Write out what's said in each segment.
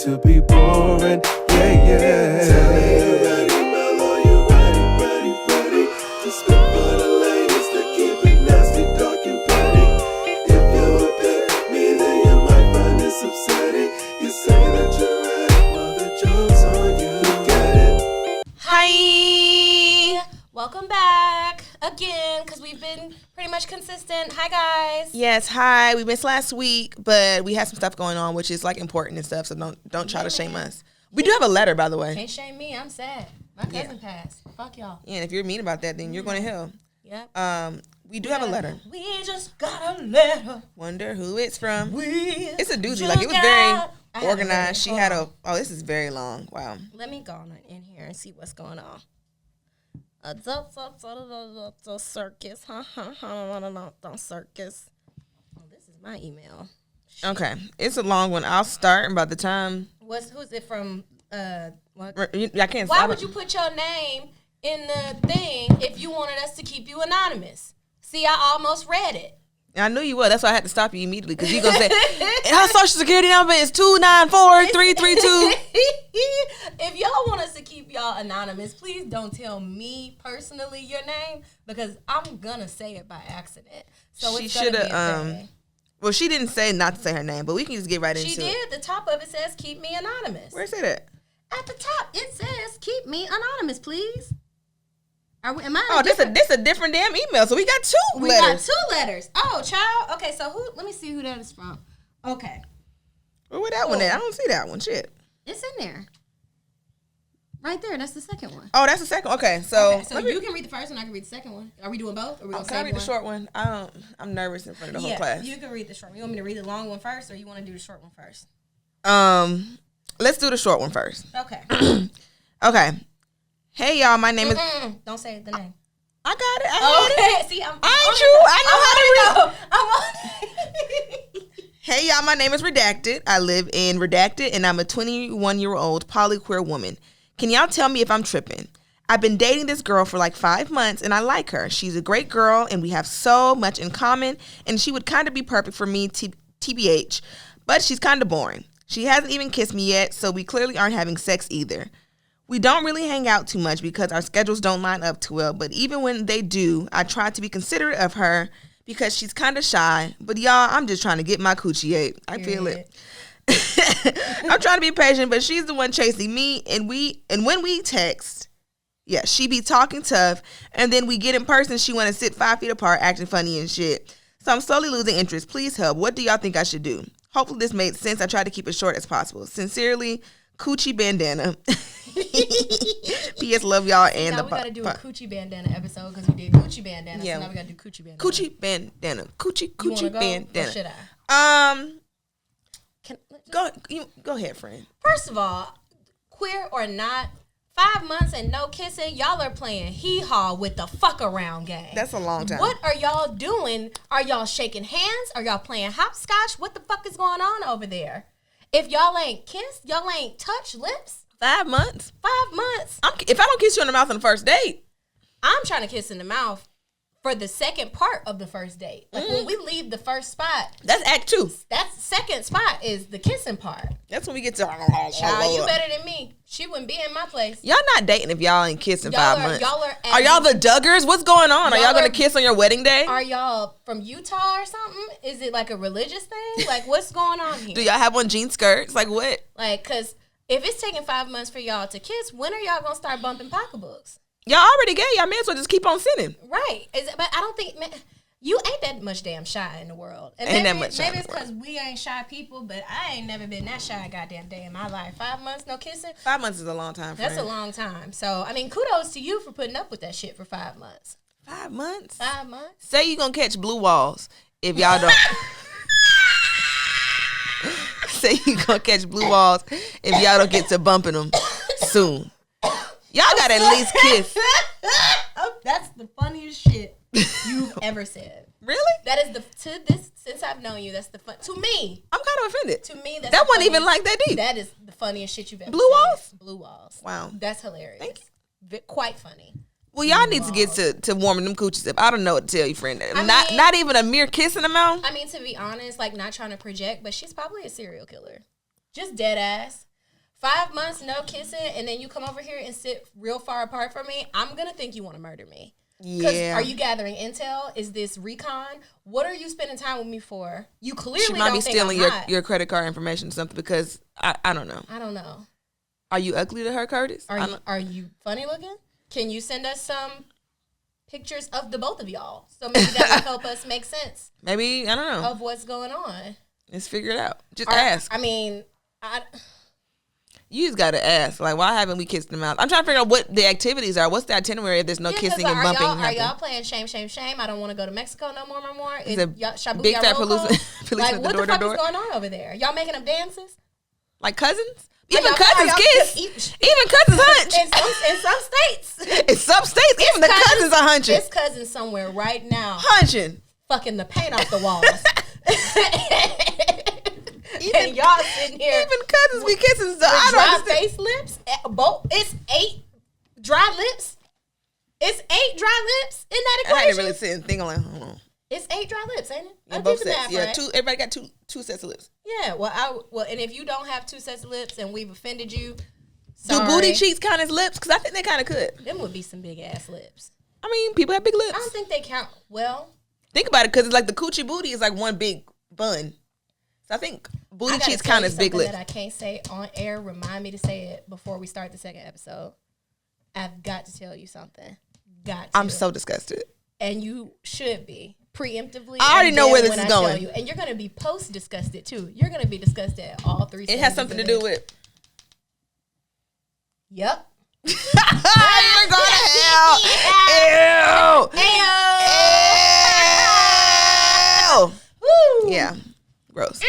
to be boring. Yeah, yeah. Tell me you ready, Mellow, you ready to spit for the ladies to keep it nasty, dark and petty. If you pick me, then you might find this upsetting. You say that you're ready, well the joke's on you. Get it? Hi! Welcome back again, because we've been pretty much consistent. Hi, guys. Yes, hi. We missed last week, but we had some stuff going on, which is like important and stuff. So don't try to shame us. We do have a letter, by the way. Can't shame me. I'm sad. My cousin passed. Fuck y'all. Yeah, and if you're mean about that, then you're going to hell. Yep. We do have a letter. We just got a letter. Wonder who it's from. It's a doozy. Like, it was very organized. She had a. Oh, this is very long. Wow. Let me go on in here and see what's going on. Circus, circus. Oh, this is my email. Shit. Okay, it's a long one. I'll start, and by the time who's it from? What? I can't. Why would you put your name in the thing if you wanted us to keep you anonymous? See, I almost read it. I knew you would. That's why I had to stop you immediately, because you're going to say, her social security number is 294-332. If y'all want us to keep y'all anonymous, please don't tell me personally your name, because I'm going to say it by accident. So she should have, well, she didn't say not to say her name, but we can just get right into it. She did. The top of it says, keep me anonymous. Where it say that? At the top, it says, keep me anonymous, please. This a different damn email. So we got two letters. We got two letters. Oh, child. Okay, so let me see who that is from. Okay. Where that one at? I don't see that one. Shit. It's in there. Right there. That's the second one. Oh, that's the second. Okay, so you can read the first one. I can read the second one. Are we doing both? Or can I read the short one? I'm nervous in front of the whole class. You can read the short one. You want me to read the long one first, or you want to do the short one first? Let's do the short one first. Okay. Okay. Hey, y'all, my name is... Don't say the name. I got it. Okay. See, I know how to read. Hey, y'all, my name is Redacted. I live in Redacted, and I'm a 21-year-old polyqueer woman. Can y'all tell me if I'm tripping? I've been dating this girl for like 5 months, and I like her. She's a great girl, and we have so much in common, and she would kind of be perfect for me, TBH, but she's kind of boring. She hasn't even kissed me yet, so we clearly aren't having sex either. We don't really hang out too much because our schedules don't line up too well, but even when they do, I try to be considerate of her because she's kind of shy. But y'all, I'm just trying to get my coochie ate. I feel it. I'm trying to be patient, but she's the one chasing me, and when we text, she be talking tough, and then we get in person, she want to sit 5 feet apart acting funny and shit. So I'm slowly losing interest. Please help. What do y'all think I should do? Hopefully this made sense. I tried to keep it short as possible. Sincerely, Coochie Bandana. P.S. Love y'all and now we gotta do a Coochie Bandana episode because we did Gucci Bandana. Yeah. So now we gotta do Coochie Bandana. Coochie Bandana. Coochie Bandana. Or should I? Go ahead, friend. First of all, queer or not, 5 months and no kissing, y'all are playing hee-haw with the fuck around game. That's a long time. What are y'all doing? Are y'all shaking hands? Are y'all playing hopscotch? What the fuck is going on over there? If y'all ain't kissed, y'all ain't touched lips. 5 months? 5 months. If I don't kiss you on the mouth on the first date. I'm trying to kiss in the mouth for the second part of the first date. Like when we leave the first spot. That's act 2. That second spot is the kissing part. That's when we get to. Child, you better than me. She wouldn't be in my place. Y'all not dating if y'all ain't kissing 5 months. Are y'all the Duggars? What's going on? Are y'all going to kiss on your wedding day? Are y'all from Utah or something? Is it like a religious thing? Like, what's going on here? Do y'all have on jean skirts? Like, what? Like, because if it's taking 5 months for y'all to kiss, when are y'all going to start bumping pocketbooks? Y'all already gay. Y'all may as well just keep on sitting. Right. But I don't think... You ain't that much damn shy in the world. And maybe it's because we ain't shy people, but I ain't never been that shy a goddamn day in my life. 5 months, no kissing. 5 months is a long time, friend. That's a long time. So, I mean, kudos to you for putting up with that shit for 5 months. 5 months? 5 months. Say you gonna catch blue walls if y'all don't. Say you gonna catch blue walls if y'all don't get to bumping them soon. Y'all gotta at least kiss. That's the funniest shit you've ever said. Really? That is since I've known you, that's the fun. To me. I'm kind of offended. To me, that wasn't even like that deep. That is the funniest shit you've ever Blue walls? Blue walls. Wow. That's hilarious. Thank you. Quite funny. Well, y'all need to get to warming them coochies up. I don't know what to tell you, friend. Not even a mere kiss in the mouth. I mean, to be honest, like, not trying to project, but she's probably a serial killer. Just dead ass. 5 months, no kissing, and then you come over here and sit real far apart from me, I'm going to think you want to murder me. Yeah. Are you gathering intel? Is this recon? What are you spending time with me for? You clearly she might don't be think stealing I'm hot. your credit card information or something because I don't know. I don't know. Are you ugly to her, Curtis? Are you funny looking? Can you send us some pictures of the both of y'all? So maybe that will help us make sense. Maybe, I don't know. Of what's going on. Let's figure it out. Just ask. I mean, you just got to ask. Like, why haven't we kissed them out? I'm trying to figure out what the activities are. What's the itinerary if there's no kissing and bumping? Are y'all playing shame, shame, shame? I don't want to go to Mexico no more. It's a big fat police like, at the what door the fuck to door. is going on over there? Y'all making them dances? Like cousins? Are Even y'all- cousins are y'all- kiss. Even cousins hunch. In some states. In some states, even the cousins are hunching. This cousin somewhere right now. Hunching. Fucking the paint off the walls. And y'all sitting here. Even cousins be kissing. So I don't dry understand. face lips. It's 8 dry lips. It's 8 dry lips in that equation. I had to really sit and think like, hold on. It's 8 dry lips, ain't it? Yeah, I both did the sets. math Yeah, right. everybody got two sets of lips. Yeah, well, and if you don't have 2 sets of lips and we've offended you, Do sorry. booty cheeks count as lips? Because I think they kind of could. Them would be some big ass lips. I mean, people have big lips. I don't think they count. Well, Think about it, because it's like the coochie booty is like one big bun. So I think booty I gotta cheeks tell count you as big something lips. that I can't say on air. Remind me to say it before we start the second episode. I've got to tell you something. Got to. I'm so disgusted. And you should be preemptively. I already and know then where this when is I tell going. you. And you're going to be post disgusted too. You're going to be disgusted at all 3 It has something to do with. Yep. You're going to hell. Ew. Ew. Woo. Yeah. Gross.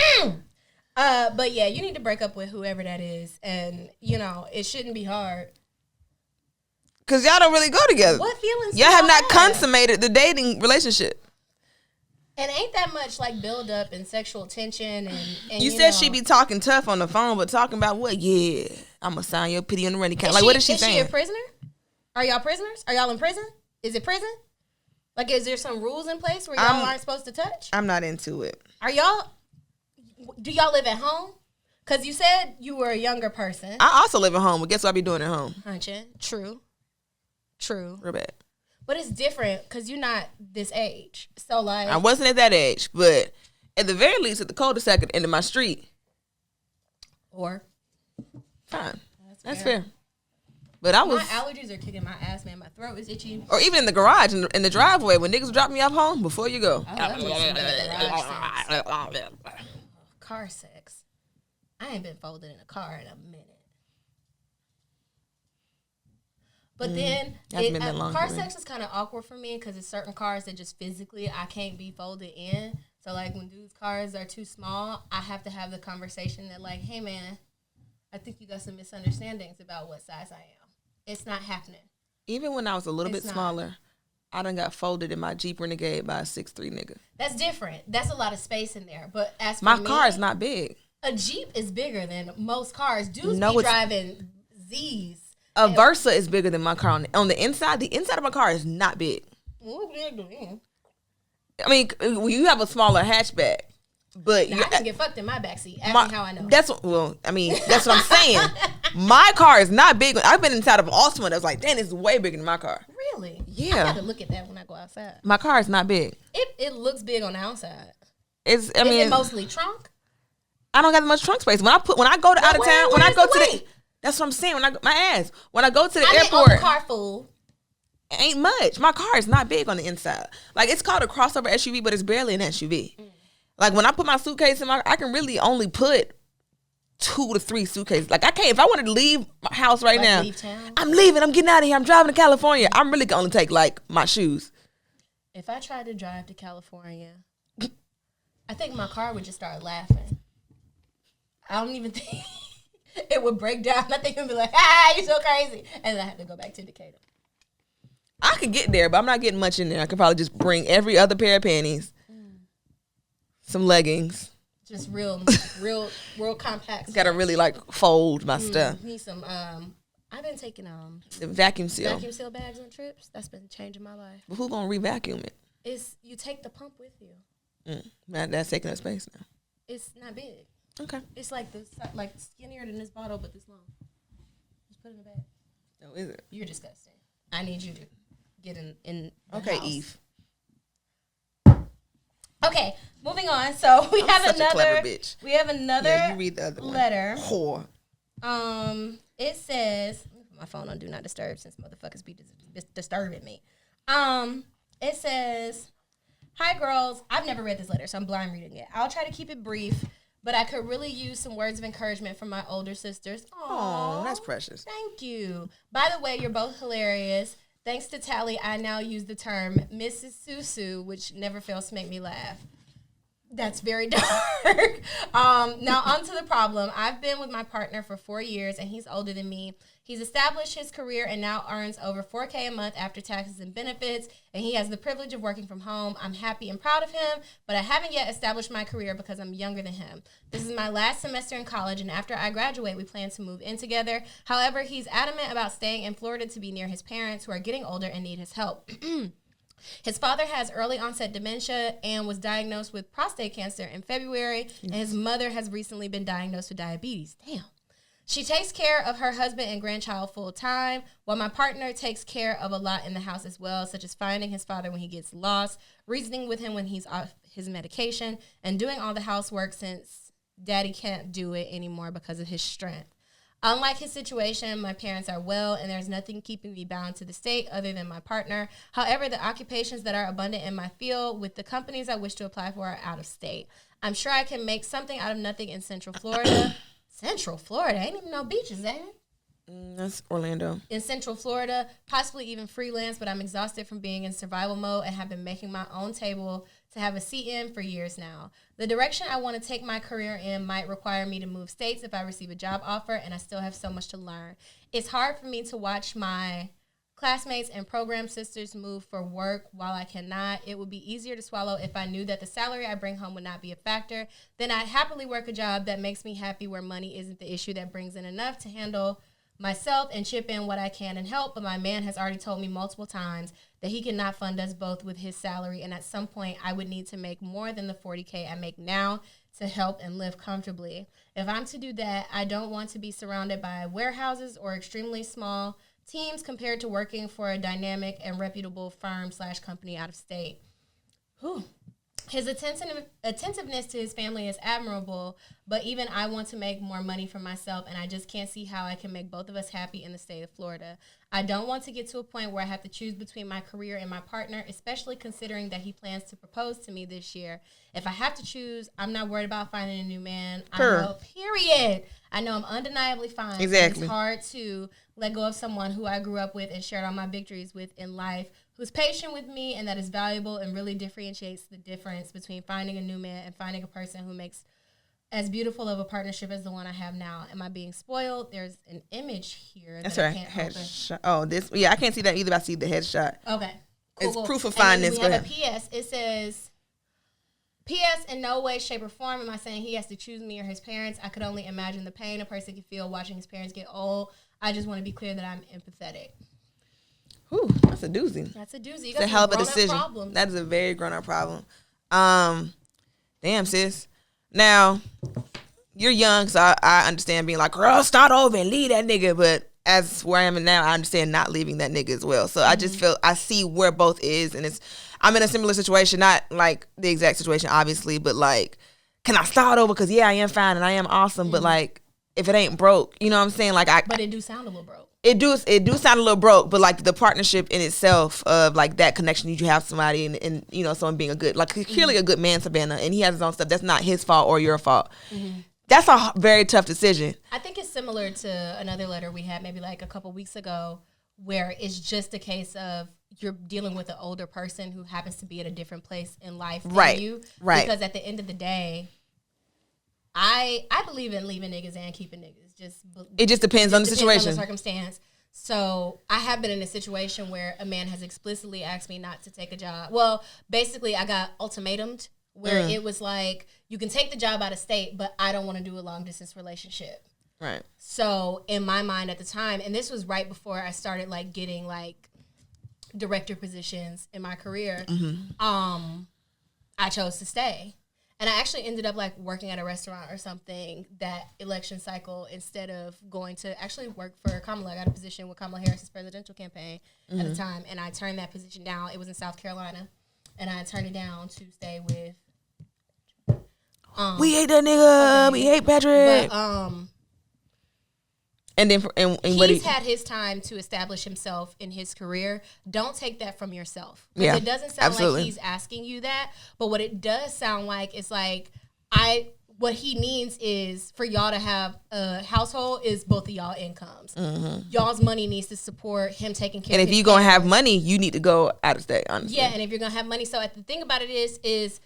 But yeah, you need to break up with whoever that is, and you know it shouldn't be hard. Because y'all don't really go together. What feelings? do Y'all have not have? consummated the dating relationship. And ain't that much like build up and sexual tension and You you said know, she be talking tough on the phone, but talking about what? Yeah, I'm gonna sign your pity on the running count. Is Like, what is she Is saying? she a prisoner? Are y'all prisoners? Are y'all in prison? Is it prison? Like, is there some rules in place where y'all aren't supposed to touch? I'm not into it. Are y'all? Do y'all live at home? Because you said you were a younger person. I also live at home, but guess what I be doing at home? Hunching. True. Real bad. But it's different because you're not this age. So, like. I wasn't at that age, but at the very least, at the cul-de-sac at the end of my street, Or. fine. That's fair. But I was, My allergies are kicking my ass, man. My throat is itchy. or even in the garage, in the driveway, when niggas drop me off home before you go. I love me some good garage sex. Car sex. I ain't been folded in a car in a minute. But then Hasn't been that long car for me. sex is kind of awkward for me because it's certain cars that just physically I can't be folded in. So like when dudes' cars are too small, I have to have the conversation that like, hey man, I think you got some misunderstandings about what size I am. It's not happening. Even when I was a little It's bit not. smaller, I done got folded in my Jeep Renegade by a 6'3" nigga. That's different. That's a lot of space in there. But as for My me, car is not big. a Jeep is bigger than most cars. Dudes No, be it's- driving Z's. A Versa is bigger than my car. On the inside of my car is not big. I mean, you have a smaller hatchback, but Now, I can get fucked in my backseat. Ask me how I know. That's what I'm saying. My car is not big. I've been inside of an Altima that was like, damn, this is way bigger than my car. Really? Yeah. I gotta look at that when I go outside. My car is not big. It looks big on the outside. Is Is it mostly trunk? I don't got that much trunk space. When I go to out of town, when I where's go the to weight? that's what I'm saying. When I go to the I mean, airport, on the car full. ain't much. My car is not big on the inside. Like, it's called a crossover SUV, but it's barely an SUV. Like, when I put my suitcase in I can really only put 2 to 3 suitcases. Like, I can't, if I wanted to leave my house right Like, now, leave town? I'm leaving, I'm getting out of here, I'm driving to California. I'm really gonna only take, like, my shoes. If I tried to drive to California, I think my car would just start laughing. I don't even think it would break down. I think it would be like, you're so crazy. And then I have to go back to Decatur. I could get there, but I'm not getting much in there. I could probably just bring every other pair of panties, some leggings. Just real compact. Gotta really, like, fold my stuff. Need some, I've been taking The vacuum seal. vacuum seal bags on trips. That's been changing my life. But who gonna re-vacuum it? It's, you take the pump with you. That's taking up space now. It's not big. Okay. It's like skinnier than this bottle, but this long. Just put it in the bag. Oh, is it? You're disgusting. I need you to get in the Okay, house. Eve. Okay, moving on. So we have such a another. clever bitch. We have another. Yeah, you read the other letter. Whore. It says, let me put my phone on Do Not Disturb since motherfuckers be disturbing me. It says, "Hi girls, I've never read this letter, so I'm blind reading it. I'll try to keep it brief, but I could really use some words of encouragement from my older sisters." Oh, that's precious. Thank you. By the way, you're both hilarious. Thanks to Tally, I now use the term Mrs. Susu, which never fails to make me laugh. That's very dark. Now, on to the problem. I've been with my partner for 4 years, and he's older than me. He's established his career and now earns over $4K a month after taxes and benefits, and he has the privilege of working from home. I'm happy and proud of him, but I haven't yet established my career because I'm younger than him. This is my last semester in college, and after I graduate, we plan to move in together. However, he's adamant about staying in Florida to be near his parents, who are getting older and need his help. His father has early onset dementia and was diagnosed with prostate cancer in February, and his mother has recently been diagnosed with diabetes. Damn. She takes care of her husband and grandchild full time, while my partner takes care of a lot in the house as well, such as finding his father when he gets lost, reasoning with him when he's off his medication, and doing all the housework since daddy can't do it anymore because of his strength. Unlike his situation, my parents are well, and there's nothing keeping me bound to the state other than my partner. However, the occupations that are abundant in my field with the companies I wish to apply for are out of state. I'm sure I can make something out of nothing in Central Florida. Central Florida? Ain't even no beaches, ain't it? That's Orlando. In Central Florida, possibly even freelance, but I'm exhausted from being in survival mode and have been making my own table to have a seat in for years now. The direction I want to take my career in might require me to move states if I receive a job offer, and I still have so much to learn. It's hard for me to watch my classmates and program sisters move for work while I cannot. It would be easier to swallow if I knew that the salary I bring home would not be a factor. Then I'd happily work a job that makes me happy, where money isn't the issue, that brings in enough to handle myself and chip in what I can and help. But my man has already told me multiple times that he cannot fund us both with his salary, and at some point I would need to make more than the $40K I make now to help and live comfortably. If I'm to do that, I don't want to be surrounded by warehouses or extremely small teams compared to working for a dynamic and reputable firm/company out of state. Whew. His attentiveness to his family is admirable, but even I want to make more money for myself, and I just can't see how I can make both of us happy in the state of Florida. I don't want to get to a point where I have to choose between my career and my partner, especially considering that he plans to propose to me this year. If I have to choose, I'm not worried about finding a new man. Sure. I know, period. I know I'm undeniably fine. Exactly. It's hard to let go of someone who I grew up with and shared all my victories with in life, who's patient with me and that is valuable and really differentiates the difference between finding a new man and finding a person who makes as beautiful of a partnership as the one I have now. Am I being spoiled? There's an image here. That's that right. I can't open. Headshot. Oh, this. Yeah, I can't see that either. But I see the headshot. Okay. It's proof of And then fineness. we Go have a ahead. PS. It says, P.S. In no way, shape, or form am I saying he has to choose me or his parents. I could only imagine the pain a person can feel watching his parents get old. I just want to be clear that I'm empathetic. Ooh, that's a doozy. That's a doozy. You It's got a hell of a some grown-up decision. problems. That is a very grown-up problem. Damn, sis. Now, you're young, so I understand being like, girl, start over and leave that nigga. But as where I am now, I understand not leaving that nigga as well. So I just feel, I see where both is. And I'm in a similar situation, not like the exact situation, obviously, but like, can I start over? Because, yeah, I am fine and I am awesome. But like, if it ain't broke, you know what I'm saying? Like, But it do sound a little broke. It do sound a little broke, but like the partnership in itself of like that connection, you have somebody and you know, someone being a good, like clearly a good man, Savannah, and he has his own stuff. That's not his fault or your fault. That's a very tough decision. I think it's similar to another letter we had maybe like a couple weeks ago, where it's just a case of you're dealing with an older person who happens to be at a different place in life than you. Right. Because at the end of the day, I believe in leaving niggas and keeping niggas. It just depends on the situation. On the circumstance. So I have been in a situation where a man has explicitly asked me not to take a job. Well, basically I got ultimatumed where it was like, you can take the job out of state, but I don't want to do a long distance relationship. Right. So in my mind at the time, and this was right before I started like getting like director positions in my career, I chose to stay. And I actually ended up like working at a restaurant or something that election cycle instead of going to actually work for Kamala. I got a position with Kamala Harris's presidential campaign at the time, and I turned that position down. It was in South Carolina, and I turned it down to stay with. We hate that nigga. We hate Patrick. But and then he's had his time to establish himself in his career. Don't take that from yourself. Yeah, it doesn't sound like he's asking you that, but what it does sound like is like what he needs is for y'all to have a household is both of y'all incomes. Y'all's money needs to support him taking care of his And if you're going to have money, you need to go out of state, honestly. Yeah, and if you're going to have money. So the thing about it is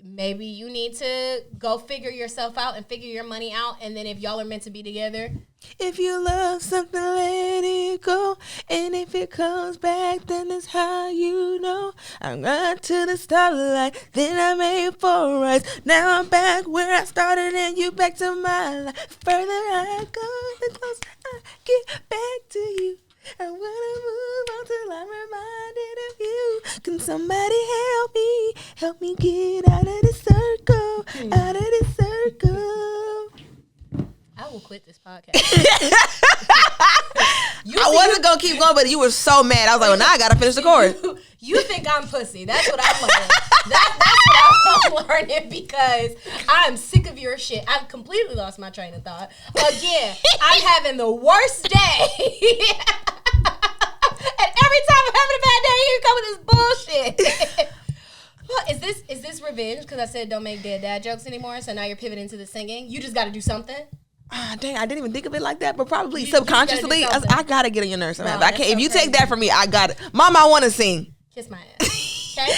maybe you need to go figure yourself out and figure your money out. And then if y'all are meant to be together. If you love something, let it go. And if it comes back, then it's how you know. I got to the starlight, then I made 4 rights. Now I'm back where I started and you back to my life. The further I go, the closer I get back to you. I wanna move on till I'm reminded of you. Can somebody help me get out of this circle, out of this circle. I will quit this podcast. I wasn't gonna keep going, but you were so mad. I was like, well, now I gotta finish the chorus. You think I'm pussy. That's what I'm learning. That's what I'm learning because I'm sick of your shit. I've completely lost my train of thought. Again, I'm having the worst day. And every time I'm having a bad day, you come with this bullshit. Well, is this revenge? Because I said don't make dead dad jokes anymore, so now you're pivoting to the singing. You just got to do something. Dang, I didn't even think of it like that, but probably subconsciously, I gotta get on your nerves. No, I can't. If you crazy. take that from me, I got it. Mom, I want to sing. Kiss my ass. Okay.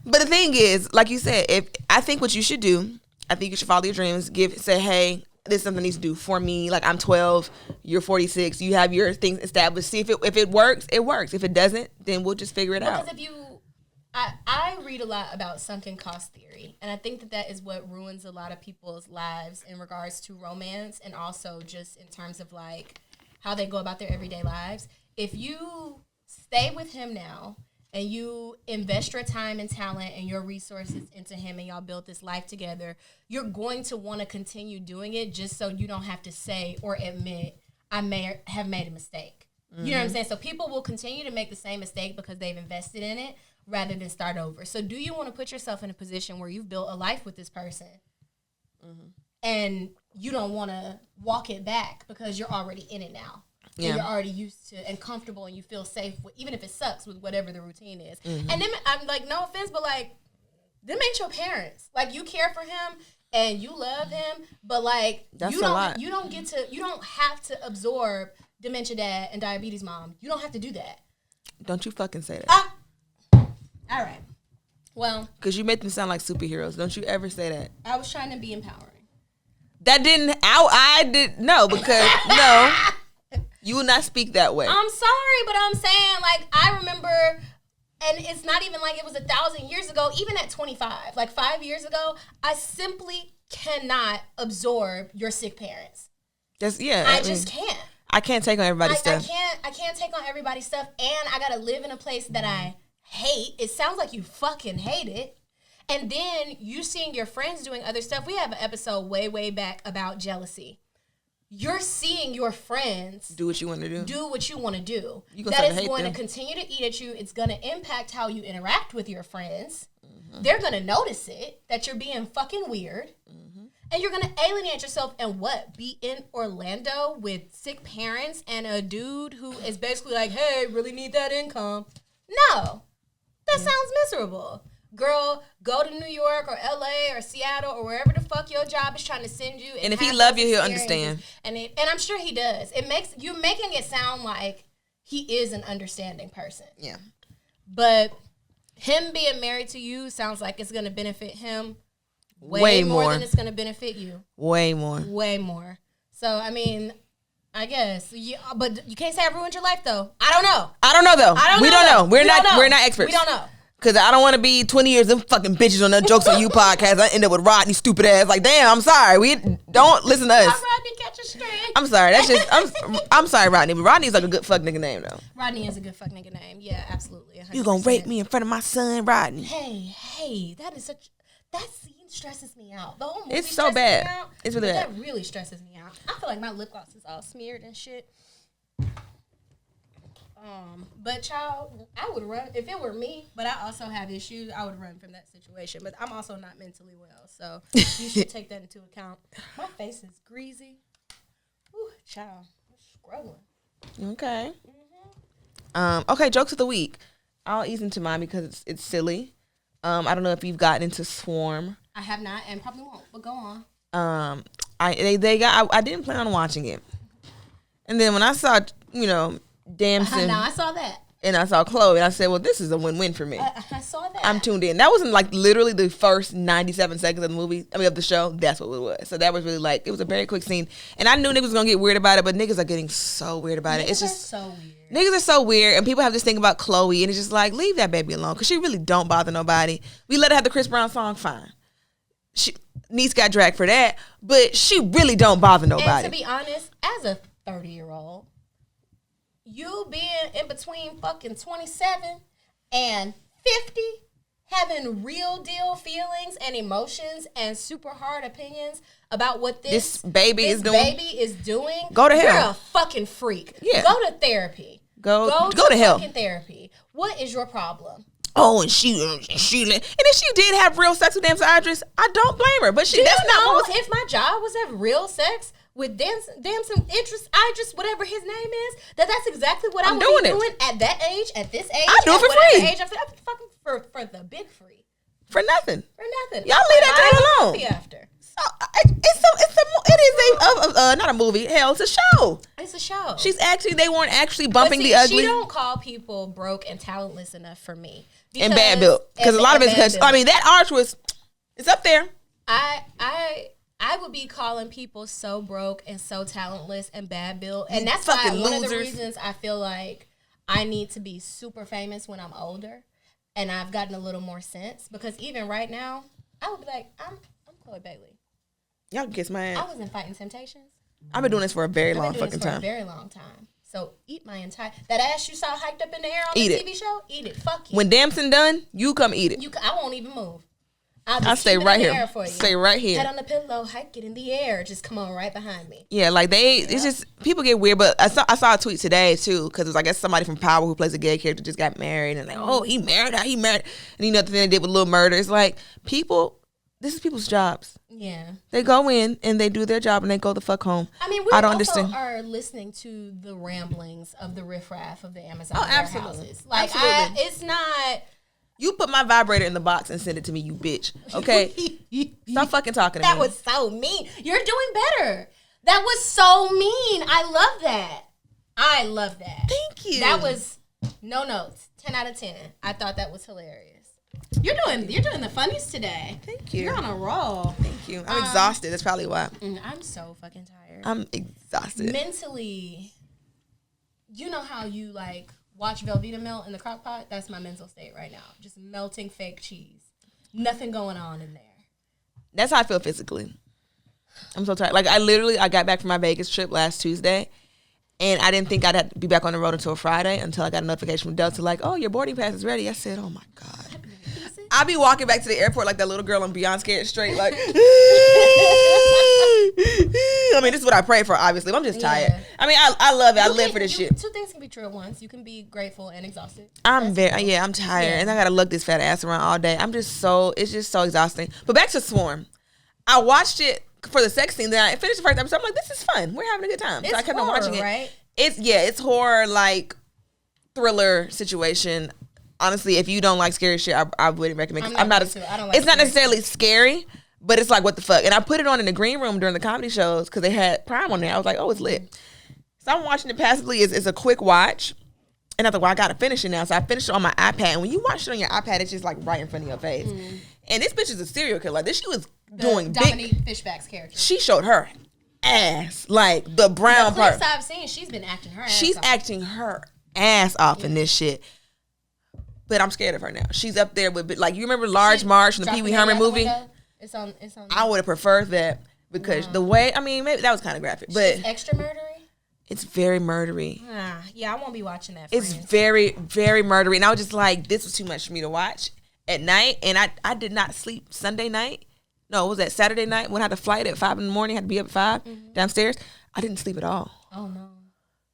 But the thing is, like you said, if I think what you should do, I think you should follow your dreams. Say, hey, this is something needs to do for me. Like I'm 12, you're 46. You have your things established. See if it works, it works. If it doesn't, then we'll just figure it out. Because I read a lot about sunken cost theory, and I think that is what ruins a lot of people's lives in regards to romance and also just in terms of like how they go about their everyday lives. If you stay with him now and you invest your time and talent and your resources into him and y'all build this life together, you're going to want to continue doing it just so you don't have to say or admit, I may have made a mistake. Mm-hmm. You know what I'm saying? So people will continue to make the same mistake because they've invested in it rather than start over. So do you want to put yourself in a position where you've built a life with this person and you don't want to walk it back because you're already in it now? Yeah. And you're already used to and comfortable and you feel safe, even if it sucks with whatever the routine is. Mm-hmm. And then, I'm like, no offense, but like, them ain't your parents. Like, you care for him and you love him, but like, That's you a lot. You don't have to absorb dementia dad and diabetes mom. You don't have to do that. Don't you fucking say that. All right. Well, because you make them sound like superheroes. Don't you ever say that. I was trying to be empowering. That didn't. I did no because no. You will not speak that way. I'm sorry, but I'm saying, like, I remember, and it's not even like it was 1,000 years ago, even at 25, like 5 years ago, I simply cannot absorb your sick parents. I just can't. I can't take on everybody's stuff. I can't take on everybody's stuff, and I gotta live in a place that I hate. It sounds like you fucking hate it. And then you seeing your friends doing other stuff. We have an episode way back about jealousy. You're seeing your friends do what you want to do. That is going to continue to eat at you. It's going to impact how you interact with your friends. Mm-hmm. They're going to notice it, that you're being fucking weird. Mm-hmm. And you're going to alienate yourself and be in Orlando with sick parents and a dude who is basically like, hey, really need that income. No, that sounds miserable. Girl, go to New York or LA or Seattle or wherever the fuck your job is trying to send you. And if he love you, he'll understand. And I'm sure he does. You're making it sound like he is an understanding person. Yeah. But him being married to you sounds like it's going to benefit him way more than it's going to benefit you. Way more. So, I mean, I guess. But you can't say I ruined your life, though. I don't know. We don't know. We're not experts. We don't know. Because I don't want to be 20 years them fucking bitches on the Jokes on You podcast. I end up with Rodney stupid ass. Like, damn, I'm sorry. We don't listen to us. Rodney catch a string. I'm sorry. That's just, I'm sorry, Rodney. But Rodney's like a good fuck nigga name, though. Rodney is a good fuck nigga name. Yeah, absolutely. 100%. You gonna rape me in front of my son, Rodney. Hey, that is That scene stresses me out. The whole movie It's so stresses bad. me out, It's really bad. That really stresses me out. I feel like my lip gloss is all smeared and shit. But child, I would run if it were me. But I also have issues. I would run from that situation. But I'm also not mentally well, so you should take that into account. My face is greasy. Ooh, child, I'm struggling. Okay. Okay, jokes of the week. I'll ease into mine because it's silly. I don't know if you've gotten into Swarm. I have not, and probably won't. But go on. I didn't plan on watching it, and then when I saw Damson, Now I saw that. and I saw Chloe, and I said, well, this is a win-win for me. I saw that. I'm tuned in. That wasn't like literally the first 97 seconds of the movie. I mean, of the show. That's what it was. So that was really like, it was a very quick scene. And I knew niggas was going to get weird about it, but niggas are getting so weird about it. It's just so weird. Niggas are so weird, and people have this thing about Chloe, and it's just like, leave that baby alone, because she really don't bother nobody. We let her have the Chris Brown song, fine. Niece got dragged for that, but she really don't bother nobody. And to be honest, as a 30-year-old, you being in between fucking 27 and 50, having real deal feelings and emotions and super hard opinions about what this baby is doing. Go to hell. You're a fucking freak. Yeah. Go to therapy. Go to hell. Fucking therapy. What is your problem? Oh, and she, and if she did have real sex with Damson Idris, I don't blame her. But Do you that's not know what was. if my job was to have real sex with Damson Idris, whatever his name is, that's exactly what I would be doing at that age, at this age. I do it for free. Age, I'm fucking for the big free. For nothing. For nothing. Y'all leave that thing alone. After. It is not a movie. Hell, it's a show. It's a show. They weren't actually bumping but see, the ugly. She don't call people broke and talentless enough for me. And bad built. Because a lot of it's because, I mean, that arch it's up there. I would be calling people so broke and so talentless and bad built. And that's fucking why one of the losers. reasons I feel like I need to be super famous when I'm older. And I've gotten a little more sense. Because even right now, I would be like, I'm Chloe Bailey. Y'all can kiss my ass. I was in Fighting Temptations. I've been doing this for a very long I've been doing fucking this for time. a very long time. So eat my entire... That ass you saw hiked up in the air on Eat the it. TV show, eat it. Fuck you. When Damson done, you come eat it. I won't even move. I'll stay keep it right in the here. air for you. Stay right here. Head on the pillow, hike it in the air. Just come on right behind me. Yeah, like it's just, people get weird, but I saw a tweet today too, because it was, I guess, somebody from Power who plays a gay character just got married, and like, oh, he married her, and you know the thing they did with Lil Murder. It's like, this is people's jobs. Yeah. They go in and they do their job and they go the fuck home. I mean, we don't also understand. are listening to the ramblings of the riffraff of the Amazon absolutely. warehouses. Like, Absolutely. it's not... You put my vibrator in the box and send it to me, you bitch. Okay? Stop fucking talking to me. That was so mean. You're doing better. That was so mean. I love that. Thank you. That was no notes. 10 out of 10. I thought that was hilarious. You're doing the funnies today. Thank you. You're on a roll. Thank you. I'm exhausted. That's probably why. I'm so fucking tired. I'm exhausted. Mentally, you know how you like watch Velveeta melt in the crock pot? That's my mental state right now. Just melting fake cheese. Nothing going on in there. That's how I feel physically. I'm so tired. Like, I got back from my Vegas trip last Tuesday, and I didn't think I'd have to be back on the road until Friday, until I got a notification from Delta like, oh, your boarding pass is ready. I said, oh my God. I be walking back to the airport like that little girl on Beyond Scared Straight, like, I mean, this is what I pray for, obviously. But I'm just tired. Yeah. I mean, I love it. I live for this shit. Two things can be true at once. You can be grateful and exhausted. I'm tired. Yeah. And I gotta lug this fat ass around all day. It's just so exhausting. But back to Swarm. I watched it for the sex scene. Then I finished the first episode. I'm like, this is fun. We're having a good time. So I kept on watching it. Right? It's horror, like thriller situation. Honestly, if you don't like scary shit, I wouldn't recommend it. I don't like it's not necessarily scary, but it's like, what the fuck? And I put it on in the green room during the comedy shows because they had Prime on there. I was like, oh, it's lit. So I'm watching it passively. It's a quick watch. And I thought, well, I got to finish it now. So I finished it on my iPad. And when you watch it on your iPad, it's just like right in front of your face. And this bitch is a serial killer. Like, she was doing Dominique Fishback's character. She showed her ass. Like, the brown part. The clips I've seen, she's been acting her ass off. She's acting her ass off in this shit. But I'm scared of her now. She's up there with, like, you remember Large Marge from the Pee Wee Herman movie? It's on. I would have preferred that because the way, I mean, maybe that was kind of graphic, but she's extra murdery. It's very murdery. Yeah, I won't be watching that. It's very, very murdery, and I was just like, this was too much for me to watch. at night, and I did not sleep Sunday night. No, it was that Saturday night when I had a flight at 5 a.m. Had to be up at 5 downstairs. I didn't sleep at all. Oh no.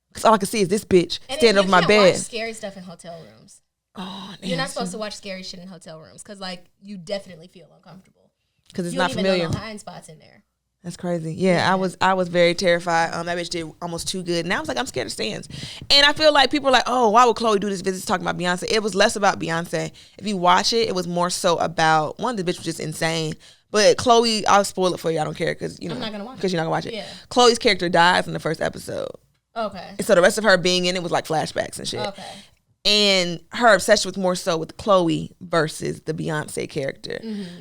Because all I could see is this bitch And standing over my you bed. can't watch scary stuff in hotel rooms. Oh, You're not supposed to watch scary shit in hotel rooms because, like, you definitely feel uncomfortable. Because it's you not don't familiar. even know no hiding spots in there. That's crazy. Yeah, I was very terrified. That bitch did almost too good. And I was like, I'm scared of stands. And I feel like people are like, oh, why would Chloe do this visit talking about Beyonce? It was less about Beyonce. If you watch it, it was more so about, one, the bitch was just insane. But Chloe, I'll spoil it for you. I don't care because, you know. I'm not going to watch it. Because you're not going to watch it. Yeah. Chloe's character dies in the first episode. Okay. And so the rest of her being in it was like flashbacks and shit. Okay. And her obsession was more so with Chloe versus the Beyonce character.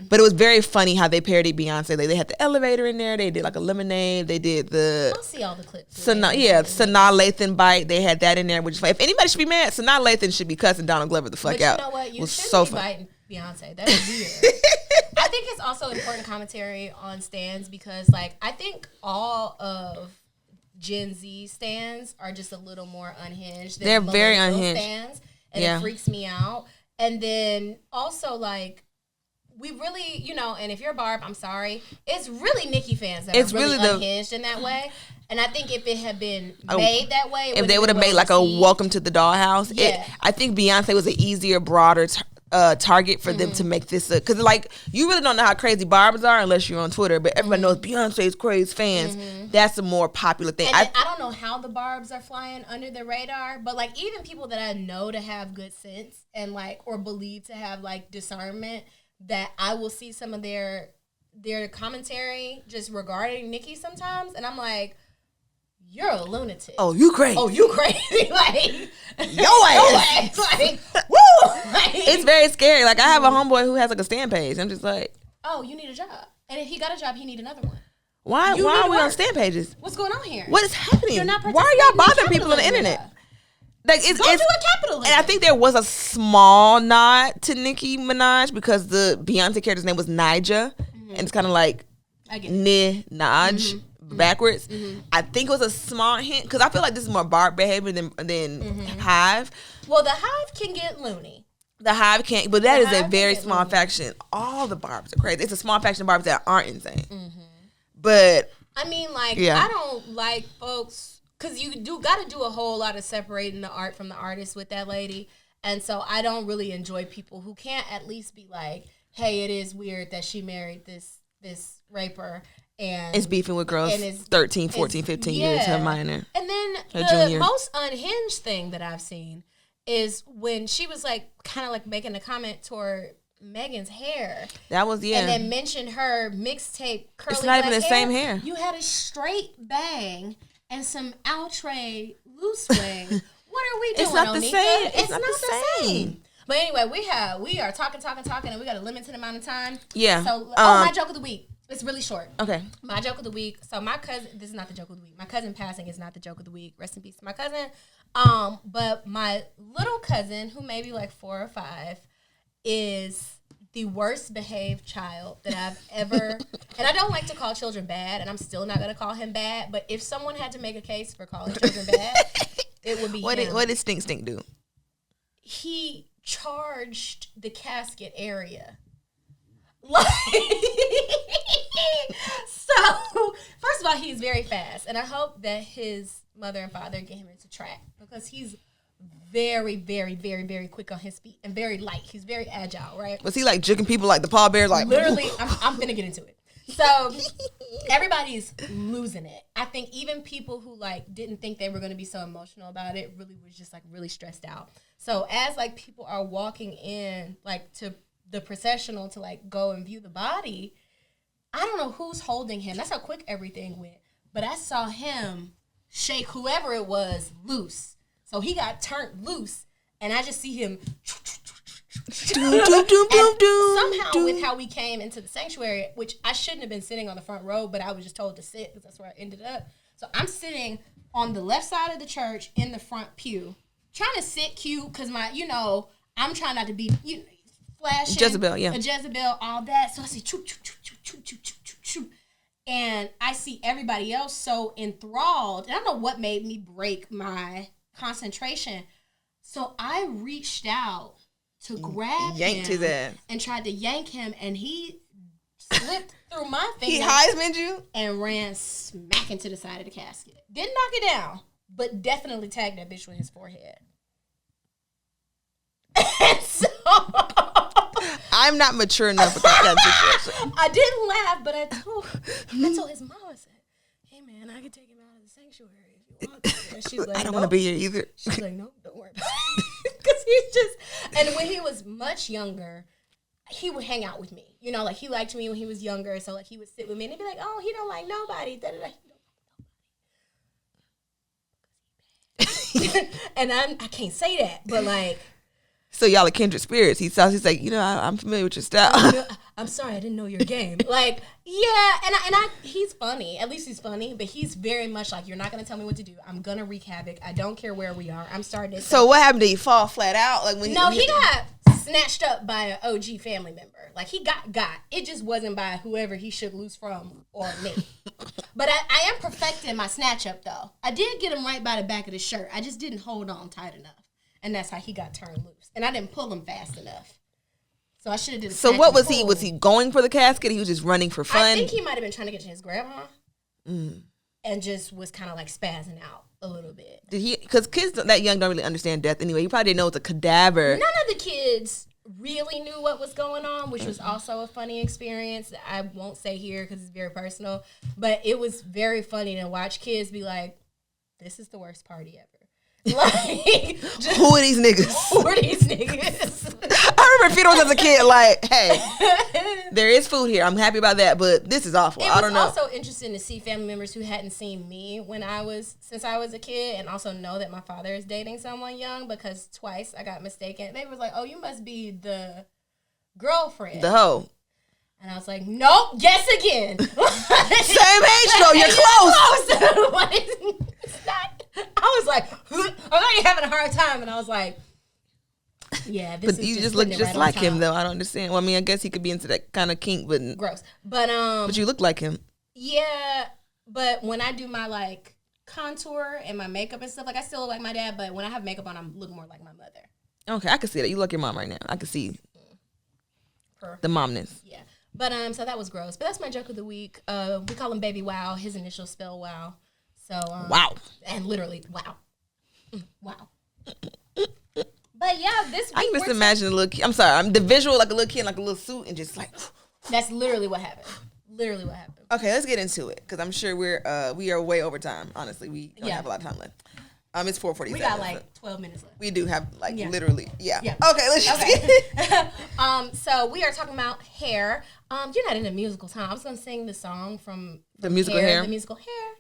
But it was very funny how they parodied Beyonce. They had the elevator in there. They did like a lemonade. They did the... I'll see all the clips. Sanaa Lathan bite. They had that in there, which is like, if anybody should be mad, Sanaa Lathan should be cussing Donald Glover the fuck But out. you know what? You was shouldn't so be fun. biting Beyonce. That's weird. I think it's also important commentary on stans because, like, I think all of Gen Z stans are just a little more unhinged than They're very millennial unhinged. stans, and it freaks me out. And then also, like, we really, you know, and if you're Barb, I'm sorry, it's really Nicki fans that are really unhinged in that way. And I think if it had been made that way, if they would have made like a Welcome to the Dollhouse, Yeah. I think Beyonce was an easier, broader target for them to make this because like you really don't know how crazy Barbers are unless you're on Twitter, but everybody knows Beyonce's crazy fans. That's a more popular thing. And I don't know how the Barbs are flying under the radar, but like even people that I know to have good sense and like or believe to have like discernment, that I will see some of their commentary just regarding Nicki sometimes, and I'm like, you're a lunatic. Oh, you crazy. Oh, you crazy. Like, Your ass. Like, woo. Like, It's very scary. Like, I have a homeboy who has like a stand page. I'm just like, oh, you need a job. And if he got a job, he need another one. why You need are to we on work. stand pages? What's going on here? What is happening? You're not Why are y'all participating bothering in people on the capitalism. internet? Like, it's Go do a capitalism. and I think there was a small nod to Nicki Minaj because the Beyonce character's name was Nija, and it's kind of like I get it. Naj backwards. I think it was a small hint because I feel like this is more Barb behavior than Hive. Well, the Hive can get loony. The Hive can't, but that The is a Hive very can get small loony. faction. All the Barbs are crazy. It's a small faction of Barbs that aren't insane. But I mean, like, Yeah. I don't like folks because you got to do a whole lot of separating the art from the artist with that lady, and so I don't really enjoy people who can't at least be like, "Hey, it is weird that she married this raper." And it's beefing with girls and it's- 13, 14, 15 years, her minor. And then Her the junior. most unhinged thing that I've seen is when she was like kind of like making a comment toward Megan's hair. That was, And then mentioned her mixtape curly It's not even black the same hair. You had a straight bang and some outre loose wing. What are we doing? It's not the Onika? same. It's not the same. But anyway, we are talking, and we got a limited amount of time. Yeah. So, my joke of the week. It's really short. Okay. My joke of the week. So my cousin, this is not the joke of the week. My cousin passing is not the joke of the week. Rest in peace to my cousin. But my little cousin, who may be like 4 or 5, is the worst behaved child that I've ever. And I don't like to call children bad, and I'm still not going to call him bad. But if someone had to make a case for calling children bad, it would be him. What did Stink do? He charged the casket area. Like, so, first of all, he's very fast, and I hope that his mother and father get him into track because he's very, very, very, very quick on his feet and very light. He's very agile, right? Was he like juking people like the Paul Bears? Like Literally, I'm gonna get into it. So everybody's losing it. I think even people who like didn't think they were gonna be so emotional about it really was just like really stressed out. So as like people are walking in like to the processional to like go and view the body, I don't know who's holding him. That's how quick everything went. But I saw him shake whoever it was loose. So he got turned loose, and I just see him. Somehow, with how we came into the sanctuary, which I shouldn't have been sitting on the front row, but I was just told to sit because that's where I ended up. So I'm sitting on the left side of the church in the front pew, trying to sit cute because I'm trying not to be flashing. Jezebel, yeah. A Jezebel, all that. So I see choo, choo, choo, choo, choo, choo, choo, choo. And I see everybody else so enthralled. And I don't know what made me break my concentration. So I reached out to grab Yanked him his ass. and tried to yank him, and he slipped through my He fingers Heisman'd you? and ran smack into the side of the casket. Didn't knock it down, but definitely tagged that bitch with his forehead. And so I'm not mature enough for that kind of situation. I didn't laugh, but I told his mom, I said, "Hey man, I can take him out of the sanctuary if you want to." And she's like, I don't "Nope." want to be here either. She's like, "No, don't worry about it." Because he's just, and when he was much younger, he would hang out with me. You know, like he liked me when he was younger, so like he would sit with me and he'd be like, "Oh, he don't like nobody." Da, da, da. And I can't say that, but like, So y'all are kindred spirits. He's like, I'm familiar with your style. I'm sorry, I didn't know your game. Like, yeah, and he's funny. At least he's funny, but he's very much like, you're not gonna tell me what to do. I'm gonna wreak havoc. I don't care where we are. I'm starting to. So what happened? Did he fall flat out? Like when he got snatched up by an OG family member. Like he got. It just wasn't by whoever he shook loose from or me. But I am perfecting my snatch up though. I did get him right by the back of the shirt. I just didn't hold on tight enough. And that's how he got turned loose. And I didn't pull him fast enough. So I should have did a So snatch what and was pull. he? Was he going for the casket? He was just running for fun? I think he might have been trying to get to his grandma. And just was kind of like spazzing out a little bit. Did he? Because kids that young don't really understand death anyway. He probably didn't know it's a cadaver. None of the kids really knew what was going on, which was also a funny experience. I won't say here because it's very personal. But it was very funny to watch kids be like, this is the worst party ever. Like, just, Who are these niggas? who are these niggas? I remember funerals as a kid. Like, hey, there is food here. I'm happy about that, but this is awful. I don't know. It was also interesting to see family members who hadn't seen me since I was a kid, and also know that my father is dating someone young, because twice I got mistaken. They was like, "Oh, you must be the girlfriend." The hoe. And I was like, "Nope, yes again." Same age though. You're close. It's not. I was like, I'm already having a hard time, and I was like, "Yeah, this But is you just look putting it just right on like him top. though. I don't understand. Well, I mean, I guess he could be into that kind of kink, but Gross, but you look like him. yeah. But when I do my like contour and my makeup and stuff, like I still look like my dad. But when I have makeup on, I look more like my mother. Okay, I can see that. You look like your mom right now. I can see the momness. Yeah. But so that was gross. But that's my joke of the week. We call him Baby Wow. His initials spell wow. So Wow. And literally wow. Wow. But yeah, this week I can just imagine a little kid. I'm sorry. I'm the visual, like a little kid, like a little suit, and just like. That's literally what happened. Literally what happened. Okay, let's get into it because I'm sure we are way over time. Honestly, we don't have a lot of time left. It's 4:47. We got like 12 minutes left. We do have literally, yeah. Yeah. Okay, let's just get it. So we are talking about hair. You're not in a musical time. I was gonna sing the song from The musical Hair. The musical hair.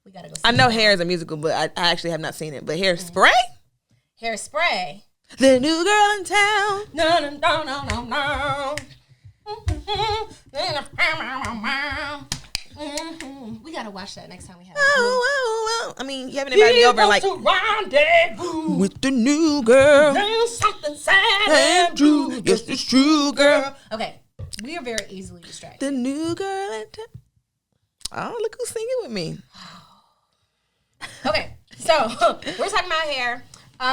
We gotta go. I sing know that. Hair is a musical, but I actually have not seen it. But Hairspray, Hairspray. the new girl in town. No. We gotta watch that next time we have. Oh. I mean, you have anybody over like rendezvous with the new girl? There's something sad And true, yes, it's true, girl. Okay, we are very easily distracted. The new girl in town. Oh, look who's singing with me. Okay, so we're talking about hair.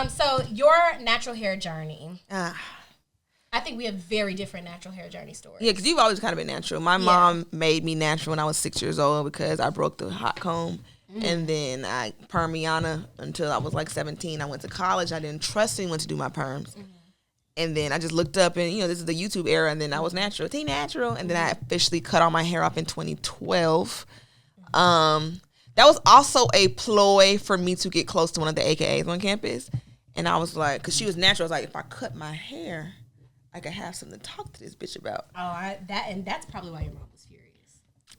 So your natural hair journey. I think we have very different natural hair journey stories. Yeah, because you've always kind of been natural. My mom made me natural when I was 6 years old because I broke the hot comb. And then I permiana until I was like 17. I went to college. I didn't trust anyone to do my perms. And then I just looked up and, this is the YouTube era. And then I was natural. T natural. And then I officially cut all my hair off in 2012. That was also a ploy for me to get close to one of the AKAs on campus. And I was like, because she was natural. I was like, if I cut my hair, I could have something to talk to this bitch about. That's probably why your mom was furious.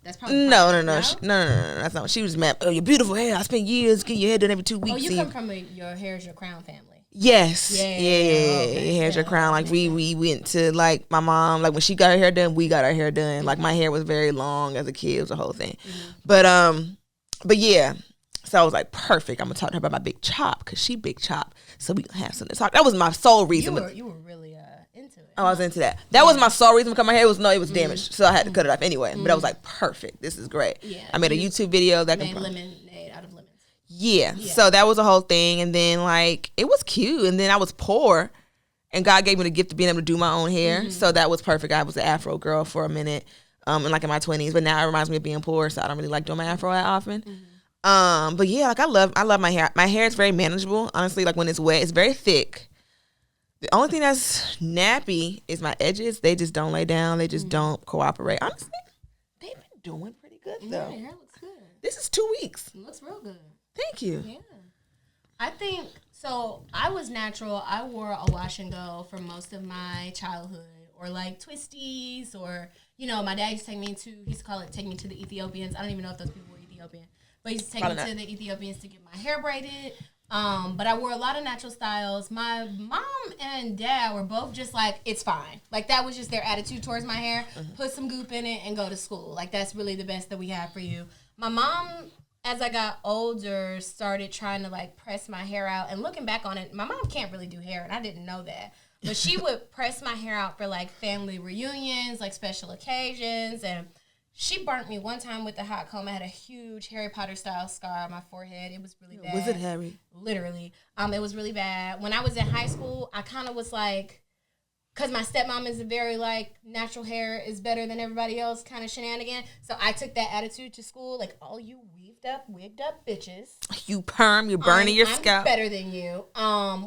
That's probably No. That's not. She was mad. Oh, your beautiful hair. I spent years getting your hair done every 2 weeks. Oh, you come from your hair is your crown family. Yes. Yeah. Okay. Hair's your crown. Like we went to like my mom. Like when she got her hair done, we got our hair done. Like my hair was very long as a kid. It was a whole thing. But yeah. So I was like, perfect. I'm gonna talk to her about my big chop because she big chop. So we gonna have something to talk. That was my sole reason. You were really into it. I was into that. That was my sole reason because my hair was damaged, so I had to cut it off anyway. But I was like, perfect. This is great. Yeah. I made a YouTube video that made lemonade out of lemons. Yeah. So that was a whole thing. And then, like, it was cute. And then I was poor. And God gave me the gift of being able to do my own hair. So that was perfect. I was an Afro girl for a minute. And like in my 20s. But now it reminds me of being poor. So I don't really like doing my Afro that often. But yeah, like I love my hair. My hair is very manageable. Honestly, like when it's wet, it's very thick. The only thing that's nappy is my edges. They just don't lay down. They just don't cooperate. Honestly, they've been doing pretty good though. Your hair looks good. This is 2 weeks. It looks real good. Thank you. Yeah. I think, so I was natural. I wore a wash and go for most of my childhood, or like twisties, or, you know, my dad used to take me to, he used to call it take me to the Ethiopians. I don't even know if those people were Ethiopian, but he used to take me to the Ethiopians to get my hair braided. But I wore a lot of natural styles. My mom and dad were both just like, it's fine. Like, that was just their attitude towards my hair. Put some goop in it and go to school. Like, that's really the best that we have for you. My mom, as I got older, started trying to, like, press my hair out. And looking back on it, my mom can't really do hair, and I didn't know that. But she would press my hair out for, like, family reunions, like, special occasions. And she burnt me one time with a hot comb. I had a huge Harry Potter-style scar on my forehead. It was really bad. Was it Harry? Literally. It was really bad. When I was in high school, I kind of was like, because my stepmom is a very, like, natural hair is better than everybody else kind of shenanigan. So I took that attitude to school, like, all you wigged up bitches. You perm, you're burning your scalp. I'm better than you,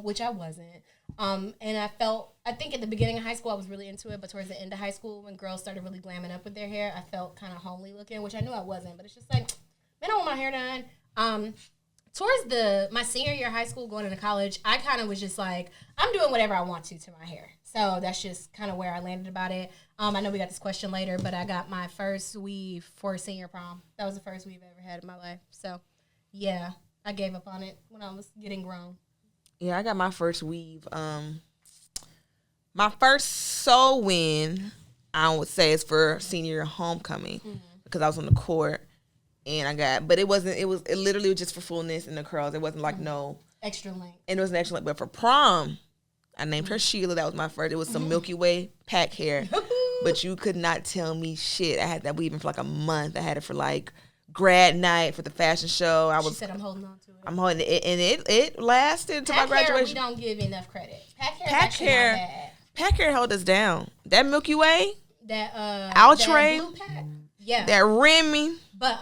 which I wasn't. And I think at the beginning of high school, I was really into it, but towards the end of high school, when girls started really glamming up with their hair, I felt kind of homely looking, which I knew I wasn't, but it's just like, man, I want my hair done. Towards my senior year of high school, going into college, I kind of was just like, I'm doing whatever I want to my hair. So that's just kind of where I landed about it. I know we got this question later, but I got my first weave for senior prom. That was the first weave I ever had in my life. So, yeah, I gave up on it when I was getting grown. Yeah, I got my first weave. My first sew-in, I would say, is for senior homecoming because I was on the court, and but it literally was just for fullness in the curls. It wasn't like no extra length. And it was an extra length, but for prom, I named her Sheila. That was my first. It was some Milky Way pack hair, but you could not tell me shit. I had that weaving for like a month. I had it for like grad night for the fashion show. She said I'm holding on to it. I'm holding it, and it lasted until my graduation. Hair, we don't give enough credit. Pack hair not bad. Pack hair held us down. That Milky Way, that Outre, that blue pack, yeah, that Remy. But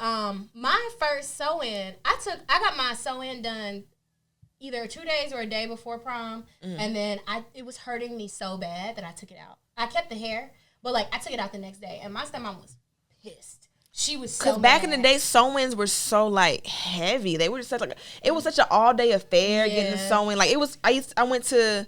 my first sew-in, I got my sew-in done either 2 days or a day before prom, and then it was hurting me so bad that I took it out. I kept the hair, but like I took it out the next day, and my stepmom was pissed. She was so mad. Back in the day, sew-ins were so like heavy. They were just it was such an all-day affair getting sewing. Like it was. I went to.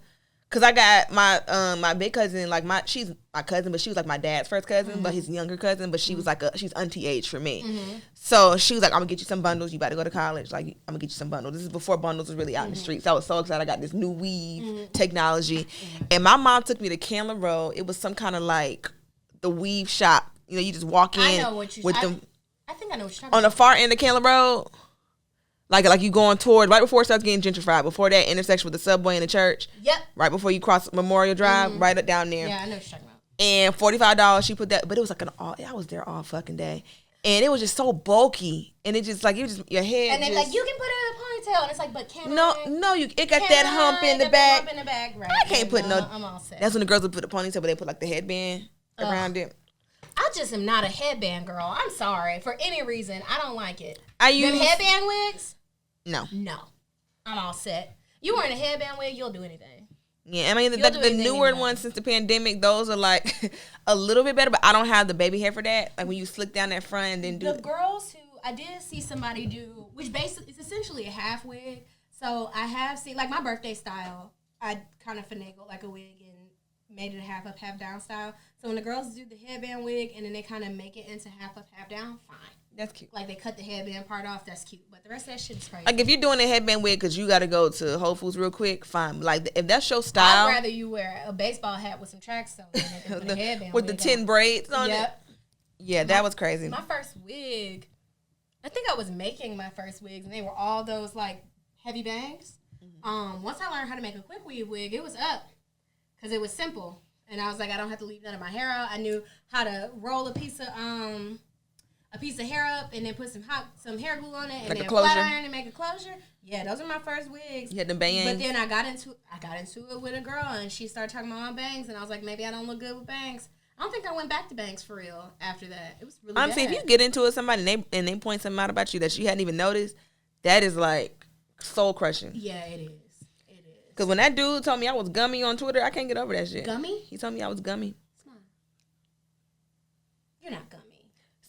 Cause I got my big cousin, like she's my cousin, but she was like my dad's first cousin, but his younger cousin, but she was like she's auntie age for me. So she was like, I'm gonna get you some bundles. You about to go to college. Like I'm gonna get you some bundles. This is before bundles was really out in the streets. So I was so excited. I got this new weave technology, and my mom took me to Candler Road. It was some kind of like the weave shop. You know, you just walk in. I know what with them. I think I know what you're talking on about. the far end of Candler Road. Like you going toward right before it starts getting gentrified, before that intersection with the subway and the church. Yep. Right before you cross Memorial Drive, right up down there. Yeah, I know what you're talking about. And $45, she put that, but it was like I was there all fucking day, and it was just so bulky, and it was just your head. And then like you can put it in a ponytail, and it's like, but can no, it got that hump in the back. Hump in the back, right? I can't put no. I'm all set. That's when the girls would put a ponytail, but they put like the headband around it. I just am not a headband girl. I'm sorry for any reason. I don't like it. Them headband wigs. No. I'm all set. You wearing a headband wig, you'll do anything. Yeah, I mean, the newer ones since the pandemic, those are like a little bit better, but I don't have the baby hair for that. Like when you slick down that front and then do the girls who I did see somebody do, which basically is essentially a half wig. So I have seen, like my birthday style, I kind of finagled like a wig and made it a half up, half down style. So when the girls do the headband wig and then they kind of make it into half up, half down, fine. That's cute. Like, they cut the headband part off. That's cute. But the rest of that shit is crazy. Like, if you're doing a headband wig because you got to go to Whole Foods real quick, fine. Like, if that's your style. I'd rather you wear a baseball hat with some tracks on it than put a headband with the 10 braids on it. Yeah, that was crazy. My first wig, I think I was making my first wigs, and they were all those, like, heavy bangs. Once I learned how to make a quick weave wig, it was up because it was simple. And I was like, I don't have to leave none of my hair out. I knew how to roll a piece of a piece of hair up and then put some hair glue on it and like then a closure. flat iron and make a closure. Yeah, those are my first wigs. You had them bangs. But then I got into it with a girl and she started talking about my bangs and I was like, maybe I don't look good with bangs. I don't think I went back to bangs for real after that. It was really Honestly, bad. if you get into it with somebody and they point something out about you that you hadn't even noticed, that is like soul crushing. Yeah, it is. Because when that dude told me I was gummy on Twitter, I can't get over that shit. Gummy? He told me I was gummy. You're not gummy.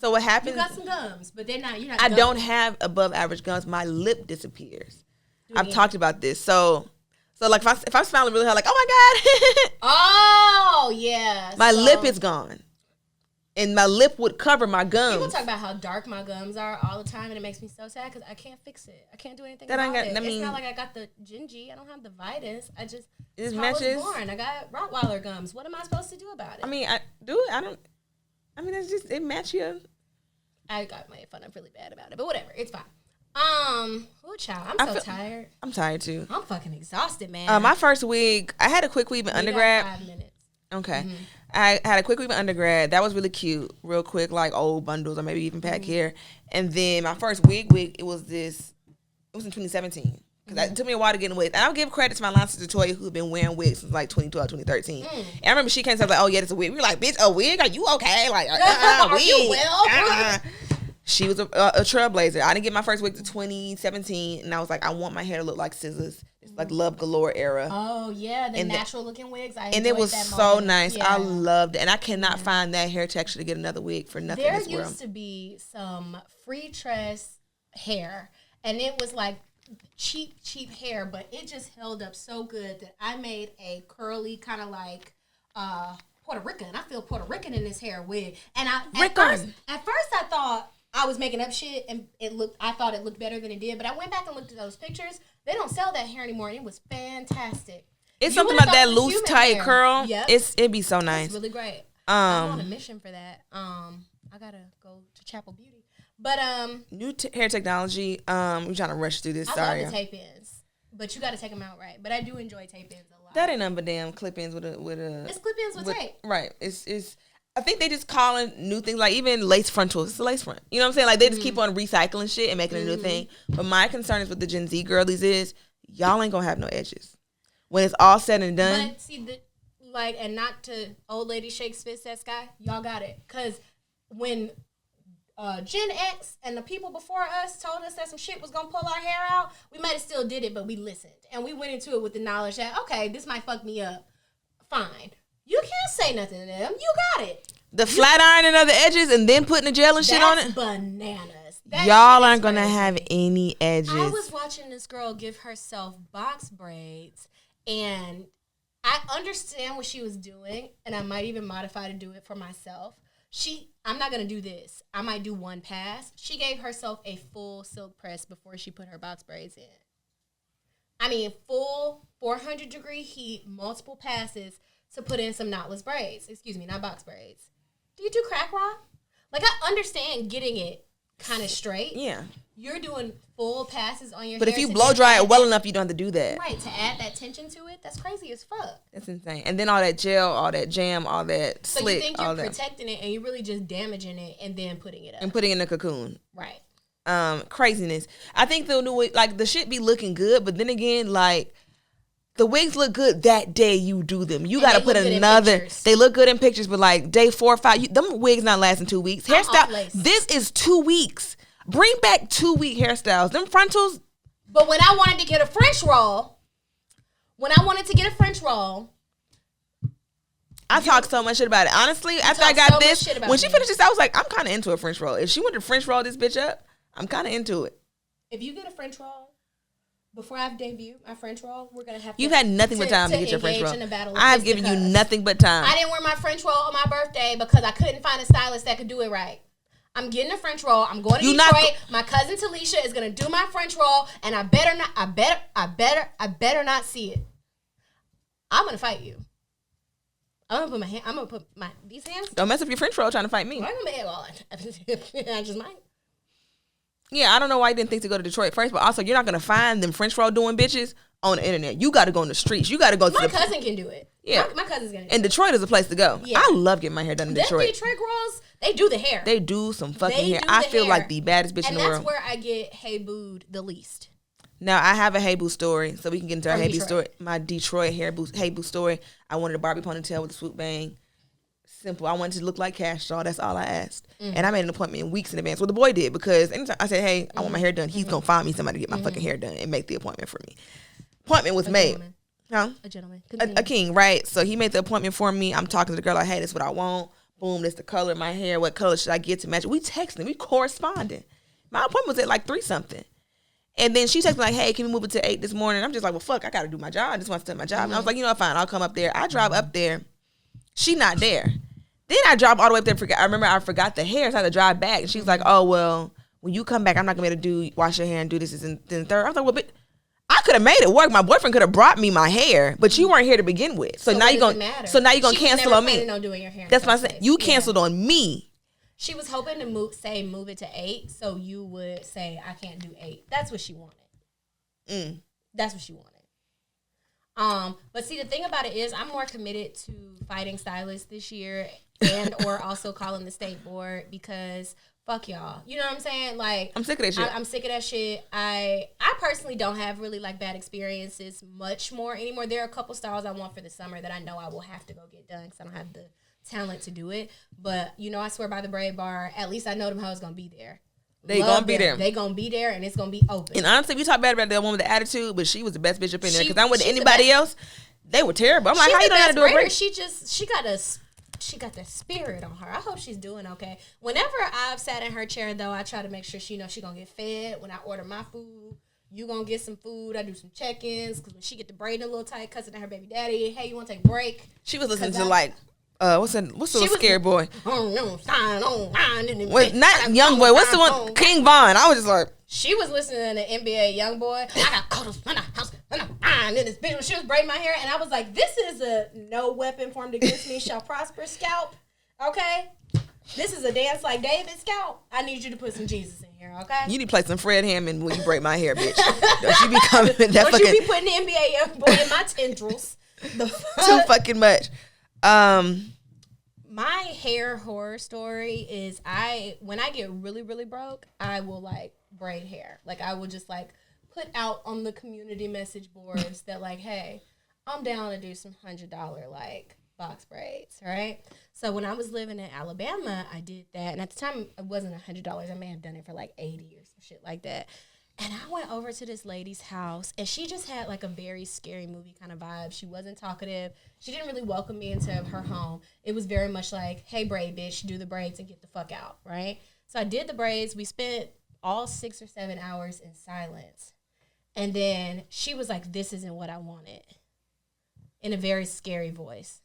So what happened? You got some gums, but you're not I gummy. don't have above average gums. My lip disappears. I've talked about this. So like if I'm smiling really hard, like, oh my God. Oh, yeah. My lip is gone. And my lip would cover my gums. People talk about how dark my gums are all the time, and it makes me so sad because I can't fix it. I can't do anything about it. It's not like I got the gingy. I don't have the vitis. It's how I was born. I got Rottweiler gums. What am I supposed to do about it? I mean, it's just, it match you. I got made fun of really bad about it, but whatever. It's fine. Child, I'm so tired. I'm tired too. I'm fucking exhausted, man. My first wig, I had a quick weave in undergrad. 5 minutes. Okay. Mm-hmm. I had a quick weave in undergrad. That was really cute. Real quick, like old bundles or maybe even pack hair. And then my first wig, it was in 2017. Because it took me a while to get in wigs. And I'll give credit to my line sister Toya, who've been wearing wigs since like 2012, 2013. And I remember she came to us like, oh yeah, it's a wig. We were like, bitch, a wig? Are you okay? Like, are you well? She was a trailblazer. I didn't get my first wig to 2017, and I was like, I want my hair to look like scissors. It's like Love Galore era. Oh yeah, the natural looking wigs. And it was so nice. Yeah. I loved it, and I cannot find that hair texture to get another wig for nothing. There in this world. used to be some free tress hair, and it was like cheap hair, but it just held up so good that I made a curly kind of like Puerto Rican. I feel Puerto Rican in this hair wig, and at first I thought I was making up shit, and I thought it looked better than it did, but I went back and looked at those pictures. They don't sell that hair anymore, and it was fantastic. It's something about that loose, tight curl. Yep. It'd be so nice. It's really great. I'm on a mission for that. I gotta go to Chapel Beauty, but new hair technology. We're trying to rush through this. I love the tape ins, but you got to take them out right. But I do enjoy tape ins a lot. That ain't nothing but damn clip ins with a. It's clip ins with tape. Right. It's. I think they just calling new things, like even lace frontals. It's a lace front. You know what I'm saying? Like they just keep on recycling shit and making a new thing. But my concern is with the Gen Z girlies is y'all ain't gonna have no edges when it's all said and done. But see, and not to old lady shake spits at sky, y'all got it. Cause when Gen X and the people before us told us that some shit was gonna pull our hair out, we might have still did it, but we listened and we went into it with the knowledge that okay, this might fuck me up. Fine. You can't say nothing to them. You got it. The flat ironing of the edges and then putting the gel and shit on it. Bananas. Y'all aren't going to have any edges. I was watching this girl give herself box braids, and I understand what she was doing, and I might even modify to do it for myself. I'm not going to do this. I might do one pass. She gave herself a full silk press before she put her box braids in. I mean, full 400-degree heat, multiple passes, to put in some knotless braids. Excuse me, not box braids. Do you do crack rock? Like, I understand getting it kind of straight. Yeah. You're doing full passes on your hair. But if you blow dry it well enough, you don't have to do that. Right, to add that tension to it, that's crazy as fuck. That's insane. And then all that gel, all that jam, all that slick. So you think you're protecting it, and you're really just damaging it and then putting it up. And putting it in a cocoon. Right. Craziness. I think the shit be looking good, but then again, like, the wigs look good that day you do them. You got to put another. They look good in pictures, but like day 4 or 5, them wigs not lasting 2 weeks. Hairstyle. This is 2 weeks. Bring back 2-week hairstyles. Them frontals. But when I wanted to get a French roll, I talked so much shit about it. Honestly, after I got this, when she finished this, I was like, I'm kind of into a French roll. If she wanted to French roll this bitch up, I'm kind of into it. If you get a French roll, before I debut my French roll, we're gonna have to. You've had nothing but time to get your French roll. I have given you nothing but time. I didn't wear my French roll on my birthday because I couldn't find a stylist that could do it right. I'm getting a French roll. I'm going to Detroit. My cousin Talisha is gonna do my French roll, and I better not see it. I'm gonna fight you. I'm gonna put these hands. Don't mess up your French roll trying to fight me. I just might. Yeah, I don't know why you didn't think to go to Detroit first, but also you're not gonna find them French roll doing bitches on the internet. You got to go in the streets. You got to go. My cousin can do it. Yeah, my cousin's gonna. And Detroit is a place to go. Yeah. I love getting my hair done in Detroit. Detroit girls, They do the hair. They do some fucking They hair. do I the feel hair. like the baddest bitch in And the that's world. where I get Hey Booed the least. Now, I have a Hey Boo story, so we can get into our From Hey Boo Detroit. story. My Detroit Hey Boo story. I wanted a Barbie ponytail with a swoop bang. Simple. I wanted to look like Cash Doll. That's all I asked. And I made an appointment weeks in advance. Well, the boy did, because anytime I said, hey, I want my hair done, he's going to find me somebody to get my fucking hair done and make the appointment for me. Appointment was made. Gentleman. Huh? A gentleman. A king, right? So he made the appointment for me. I'm talking to the girl like, hey, this is what I want. Boom, this the color of my hair. What color should I get to match? We texting. We corresponding. My appointment was at like 3 something. And then she texted me like, hey, can we move it to 8 this morning? I'm just like, well, fuck, I got to do my job. I just want to do my job. And I was like, you know what, fine. I'll come up there. I drive up there. She not there. Then I drive all the way up there. I remember I forgot the hair, so I had to drive back. And she's like, oh, well, when you come back, I'm not going to be able to wash your hair and do this and then third. I was like, well, but I could have made it work. My boyfriend could have brought me my hair, but you weren't here to begin with. So now you're going to cancel on me. On doing your hair. That's what I'm saying. You canceled on me. She was hoping to move it to 8, so you would say, I can't do 8. That's what she wanted. That's what she wanted. But see, the thing about it is, I'm more committed to fighting stylists this year and or also calling the state board, because fuck y'all. You know what I'm saying? Like, I'm sick of that shit. I'm sick of that shit. I personally don't have really like bad experiences much more anymore. There are a couple styles I want for the summer that I know I will have to go get done because I don't have the talent to do it. But you know, I swear by the braid bar, at least I know them hoes gonna be there. They gonna be there. They gonna be there, and it's gonna be open. And honestly, we talk bad about that woman with the attitude, but she was the best bitch up in there. She- Because I'm with she's the anybody best. else, they were terrible. I'm like, She's how you the know how to best do a braider. braid? She got that spirit on her. I hope she's doing okay. Whenever I've sat in her chair, though, I try to make sure she knows she gonna get fed. When I order my food, you gonna get some food. I do some check-ins, because when she get the braid a little tight, cussing at her baby daddy, hey, you wanna take a break? She was listening to like, what's the little scary boy? Wait, Not Young Boy. What's the one? King Von. I was just like, She was listening to NBA Young Boy. I got cuddles in the house. And then this bitch, when she was braiding my hair, and I was like, this is a no weapon formed against me shall prosper scalp. Okay? This is a dance like David scalp. I need you to put some Jesus in here, okay? you need to play some Fred Hammond when you braid my hair, bitch. Don't you be coming with that Don't fucking you be putting the NBA Young Boy in my tendrils. too fucking much. My hair horror story is when I get really, really broke, I will like braid hair. Like I will just like put out on the community message boards that like, hey, I'm down to do some $100 like box braids, right? So when I was living in Alabama, I did that. And at the time it wasn't $100. I may have done it for like 80 or some shit like that. And I went over to this lady's house, and she just had like a very scary movie kind of vibe. She wasn't talkative. She didn't really welcome me into her home. It was very much like, hey, braid bitch, do the braids and get the fuck out, right? So I did the braids. We spent all 6 or 7 hours in silence. And then she was like, this isn't what I wanted, in a very scary voice.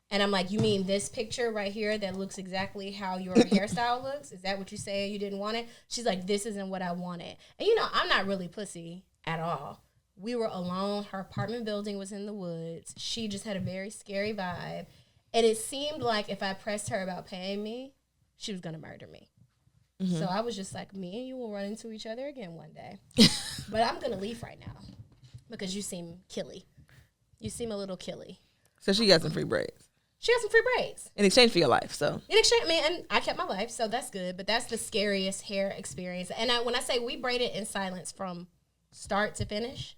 And I'm like, you mean this picture right here that looks exactly how your hairstyle looks? Is that what you say you didn't want it? She's like, this isn't what I wanted. And, you know, I'm not really pussy at all. We were alone. Her apartment building was in the woods. She just had a very scary vibe. And it seemed like if I pressed her about paying me, she was going to murder me. Mm-hmm. So I was just like, me and you will run into each other again one day. But I'm going to leave right now because you seem killy. You seem a little killy. So she got some free braids. She got some free braids. In exchange for your life, so. In exchange, I mean, and I kept my life, so that's good. But that's the scariest hair experience. And when I say we braided in silence from start to finish.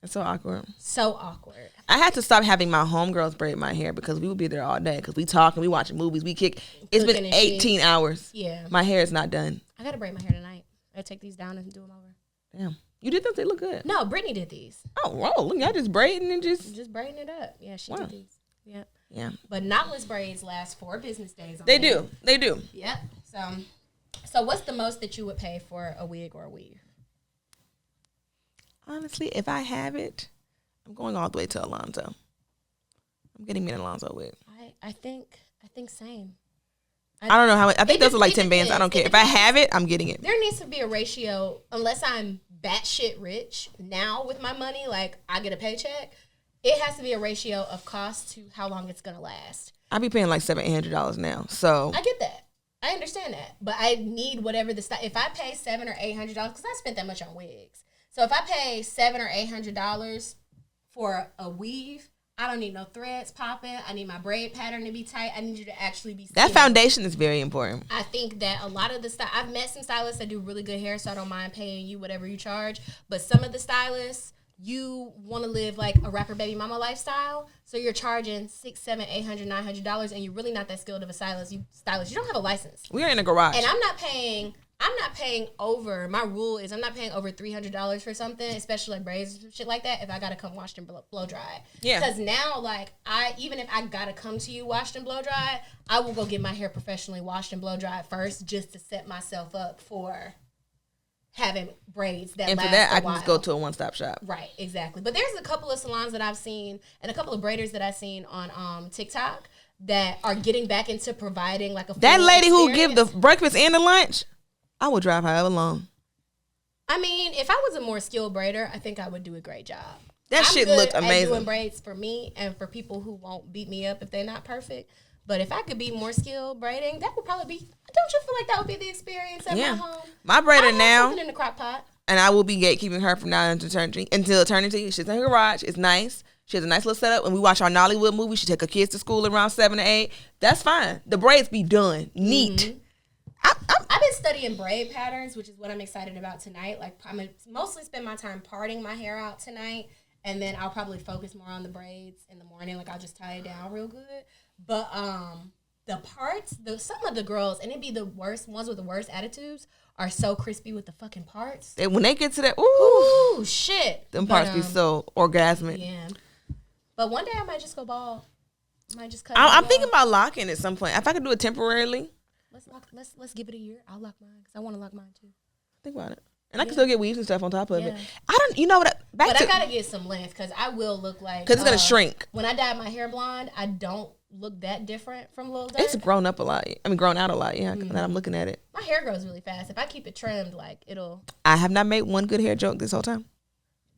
It's so awkward. So awkward. I had to stop having my homegirls braid my hair because we would be there all day because we talk and we watching movies, we kick. It's Cooking been and 18 shit. hours. Yeah. My hair is not done. I got to braid my hair tonight. I take these down and do them over. Damn. You did them? They look good. No, Brittany did these. Oh, whoa. Look, y'all just braiding and just. Just braiding it up. Yeah, she did these. Yep. Yeah. But knotless braids last 4 business days. They do. They do. Yep. So what's the most that you would pay for a wig or a weave? Honestly, if I have it, I'm going all the way to Alonzo. I'm getting me an Alonzo wig. I think same. I don't know how much. I think It those are like depends. 10 bands. I don't care. If I have it, I'm getting it. There needs to be a ratio, unless I'm batshit rich now with my money, like I get a paycheck. It has to be a ratio of cost to how long it's gonna last. I be paying like $700-800 now. So I get that. I understand that, but I need whatever the style. If I pay $700 or $800, because I spent that much on wigs, so if I pay $700 or $800 for a weave, I don't need no threads popping. I need my braid pattern to be tight. I need you to actually be That skinny. foundation is very important. I think that a lot of the I've met some stylists that do really good hair, so I don't mind paying you whatever you charge. But some of the stylists, you want to live like a rapper baby mama lifestyle, so you're charging $600, $700, $800, $900, and you're really not that skilled of a stylist. You don't have a license. We are in a garage, and I'm not paying over. My rule is I'm not paying over $300 for something, especially like braids and shit like that, if I gotta come washed and blow dry. Yeah. Because now, like, even if I gotta come to you washed and blow dry, I will go get my hair professionally washed and blow dry first, just to set myself up for having braids that last a while. And for that, I can just go to a one-stop shop. Right, exactly. But there's a couple of salons that I've seen and a couple of braiders that I've seen on TikTok that are getting back into providing like a full that lady experience. who give the breakfast and the lunch, I would drive however long. I mean, if I was a more skilled braider, I think I would do a great job. That shit looked amazing. I'm doing braids for me and for people who won't beat me up if they're not perfect. But if I could be more skilled braiding, that would probably be. Don't you feel like that would be the experience at my home? My braider now, something in the crock pot, and I will be gatekeeping her from now until eternity. She's in her garage. It's nice. She has a nice little setup. When we watch our Nollywood movie, she take her kids to school around 7 to 8. That's fine. The braids be done neat. Mm-hmm. I've been studying braid patterns, which is what I'm excited about tonight. Like, I'm going to mostly spend my time parting my hair out tonight, and then I'll probably focus more on the braids in the morning. Like, I'll just tie it down real good. But the parts, some of the girls, and it'd be the worst ones with the worst attitudes, are so crispy with the fucking parts. When they get to that, ooh shit. Them parts be so orgasmic. Yeah. But one day I might just go bald. I might just cut I'm thinking about locking at some point. If I could do it temporarily. Let's give it a year. I'll lock mine because I want to lock mine too. Think about it. And I can still get weaves and stuff on top of it. You know what? I gotta get some length because I will look like. Because it's gonna shrink. When I dyed my hair blonde, I don't look that different from Lil Durk. It's grown up a lot. Grown out a lot. Yeah, now I'm looking at it. My hair grows really fast. If I keep it trimmed, like it'll. I have not made one good hair joke this whole time.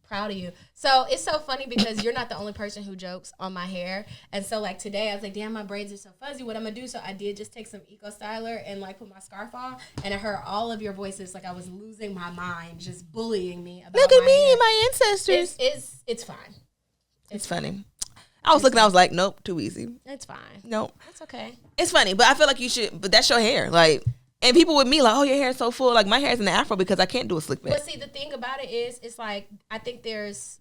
Proud of you. So it's so funny because you're not the only person who jokes on my hair. And so like today I was like, damn, my braids are so fuzzy. What I'm gonna do? So I did just take some Eco Styler and like put my scarf on, and I heard all of your voices like I was losing my mind, just bullying me about look at me hair. and my ancestors. It's fine. It's funny. I was looking, I was like, nope, too easy. It's fine. Nope. That's okay. It's funny, but I feel like you should, but that's your hair. Like, and people with me like, oh, your hair is so full. Like, my hair is in the afro because I can't do a slick back. But see, the thing about it is, it's like, I think there's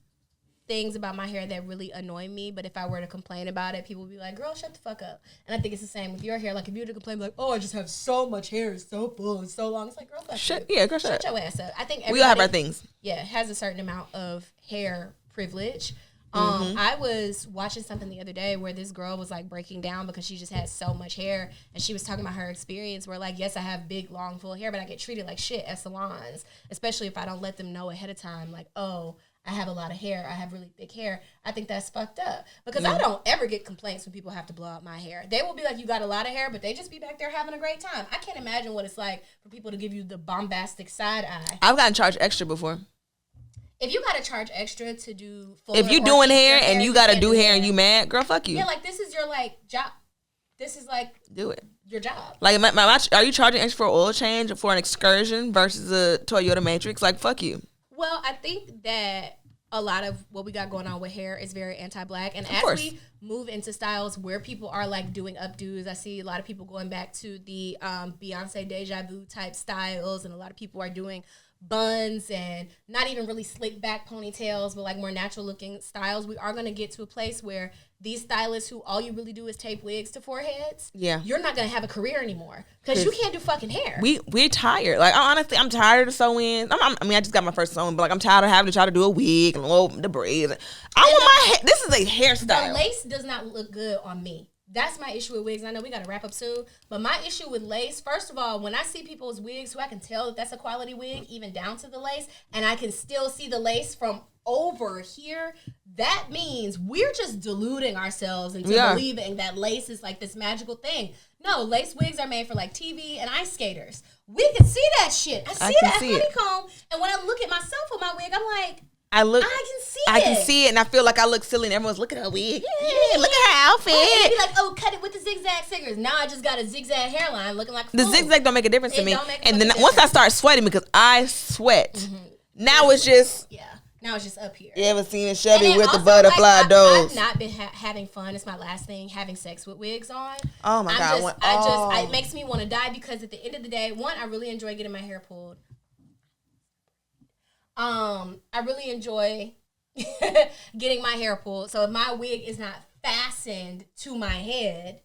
things about my hair that really annoy me, but if I were to complain about it, people would be like, girl, shut the fuck up. And I think it's the same with your hair. Like, if you were to complain, like, oh, I just have so much hair, it's so full and so long. It's like, girl, shut your ass up. I think we all have our things. Yeah, has a certain amount of hair privilege. I was watching something the other day where this girl was like breaking down because she just had so much hair, and she was talking about her experience where like, yes, I have big, long, full hair, but I get treated like shit at salons, especially if I don't let them know ahead of time, like, oh, I have a lot of hair, I have really thick hair. I think that's fucked up because I don't ever get complaints when people have to blow out my hair. They will be like, you got a lot of hair, but they just be back there having a great time. I can't imagine what it's like for people to give you the bombastic side eye. I've gotten charged extra before. If you gotta charge extra to do fuller, if you doing hair and you gotta do hair and you mad, girl, fuck you. Yeah, like this is your like job. This is like do it. Your job. Like, are you charging extra for an oil change or for an excursion versus a Toyota Matrix? Like, fuck you. Well, I think that a lot of what we got going on with hair is very anti-black, and as we move into styles where people are like doing updos, I see a lot of people going back to the Beyonce Deja Vu type styles, and a lot of people are doing buns and not even really slick back ponytails, but like more natural looking styles. We are going to get to a place where these stylists who all you really do is tape wigs to foreheads, you're not going to have a career anymore because you can't do fucking hair. We're tired. Like, honestly, I'm tired of sewing. I mean, I just got my first sewing, but like, I'm tired of having to try to do a wig and the braids. I want my hair. This is a hairstyle. The lace does not look good on me. That's my issue with wigs. I know we got to wrap up soon, but my issue with lace, first of all, when I see people's wigs who I can tell that that's a quality wig, even down to the lace, and I can still see the lace from over here, that means we're just deluding ourselves into believing that lace is like this magical thing. No, lace wigs are made for like TV and ice skaters. We can see that shit. I see that honeycomb, and when I look at myself with my wig, I'm like, I can see it, and I feel like I look silly, and everyone's look at her wig. Yeah, look at her outfit. And they be like, oh, cut it with the zigzag fingers. Now I just got a zigzag hairline looking like a fool. The zigzag don't make a difference to me. And then once I start sweating, because I sweat, now it's just Now it's just up here. You ever seen Chevy And then with the also, butterfly like, doors? I've not been having fun. It's my last thing, having sex with wigs on. Oh my God. It makes me want to die because at the end of the day, one, I really enjoy getting my hair pulled. I really enjoy getting my hair pulled. So if my wig is not fastened to my head,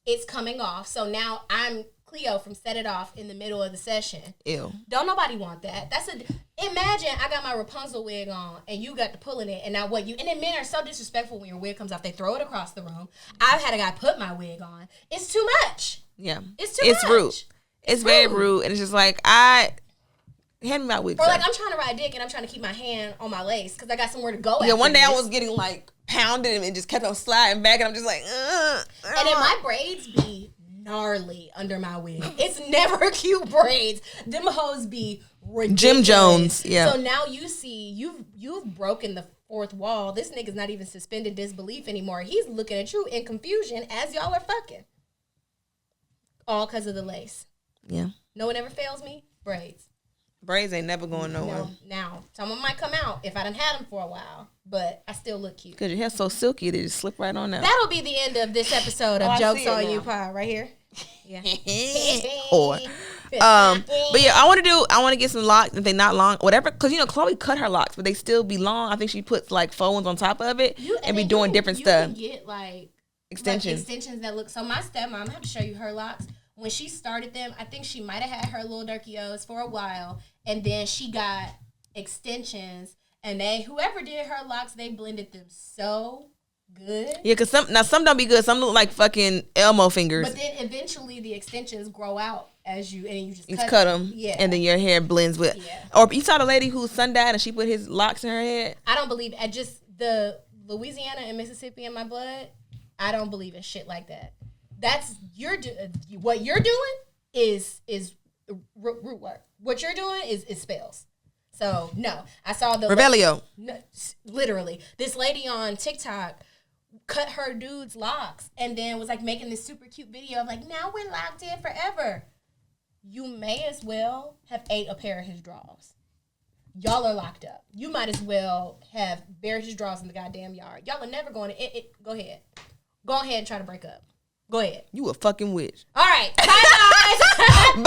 it's coming off. So now I'm Cleo from Set It Off in the middle of the session. Ew. Don't nobody want that. Imagine I got my Rapunzel wig on and you got to pulling it, and now and then men are so disrespectful when your wig comes off. They throw it across the room. I've had a guy put my wig on. It's too much. Yeah. It's much. Rude. It's very rude. And it's just like, hand me my wig. Or like I'm trying to ride dick and I'm trying to keep my hand on my lace because I got somewhere to go. Yeah, one day I was getting like pounded and just kept on sliding back, and I'm just like, And then my braids be gnarly under my wig. It's never cute braids. Them hoes be ridiculous. Jim Jones. Yeah. So now you see you've broken the fourth wall. This nigga's not even suspended disbelief anymore. He's looking at you in confusion as y'all are fucking. All because of the lace. Yeah. No one ever fails me. Braids. Braids ain't never going nowhere. No, now some of them might come out if I done had them for a while, but I still look cute. Because your hair's so silky, they just slip right on out. That'll be the end of this episode of I Jokes see it on now. You Pod right here. Yeah. Whore. But yeah, I want to get some locks if they're not long, whatever. Because Chloe cut her locks, but they still be long. I think she puts like faux ones on top of it and be doing different stuff. You can get like extensions that look. So my stepmom, I have to show you her locks. When she started them, I think she might have had her little Durkios for a while, and then she got extensions. And whoever did her locks, they blended them so good. Yeah, because some don't be good. Some look like fucking Elmo fingers. But then eventually the extensions grow out as you just cut them. Yeah. And then your hair blends with. Yeah. Or you saw the lady whose son died and she put his locks in her head? I don't believe just the Louisiana and Mississippi in my blood. I don't believe in shit like that. That's what you're doing is root work. What you're doing is spells. So no, I saw the Revelio. No, literally, this lady on TikTok cut her dude's locks and then was like making this super cute video of like, now we're locked in forever. You may as well have ate a pair of his drawers. Y'all are locked up. You might as well have buried his drawers in the goddamn yard. Y'all are never going to. Go ahead. Go ahead and try to break up. Go ahead. You a fucking witch. All right. Bye, guys.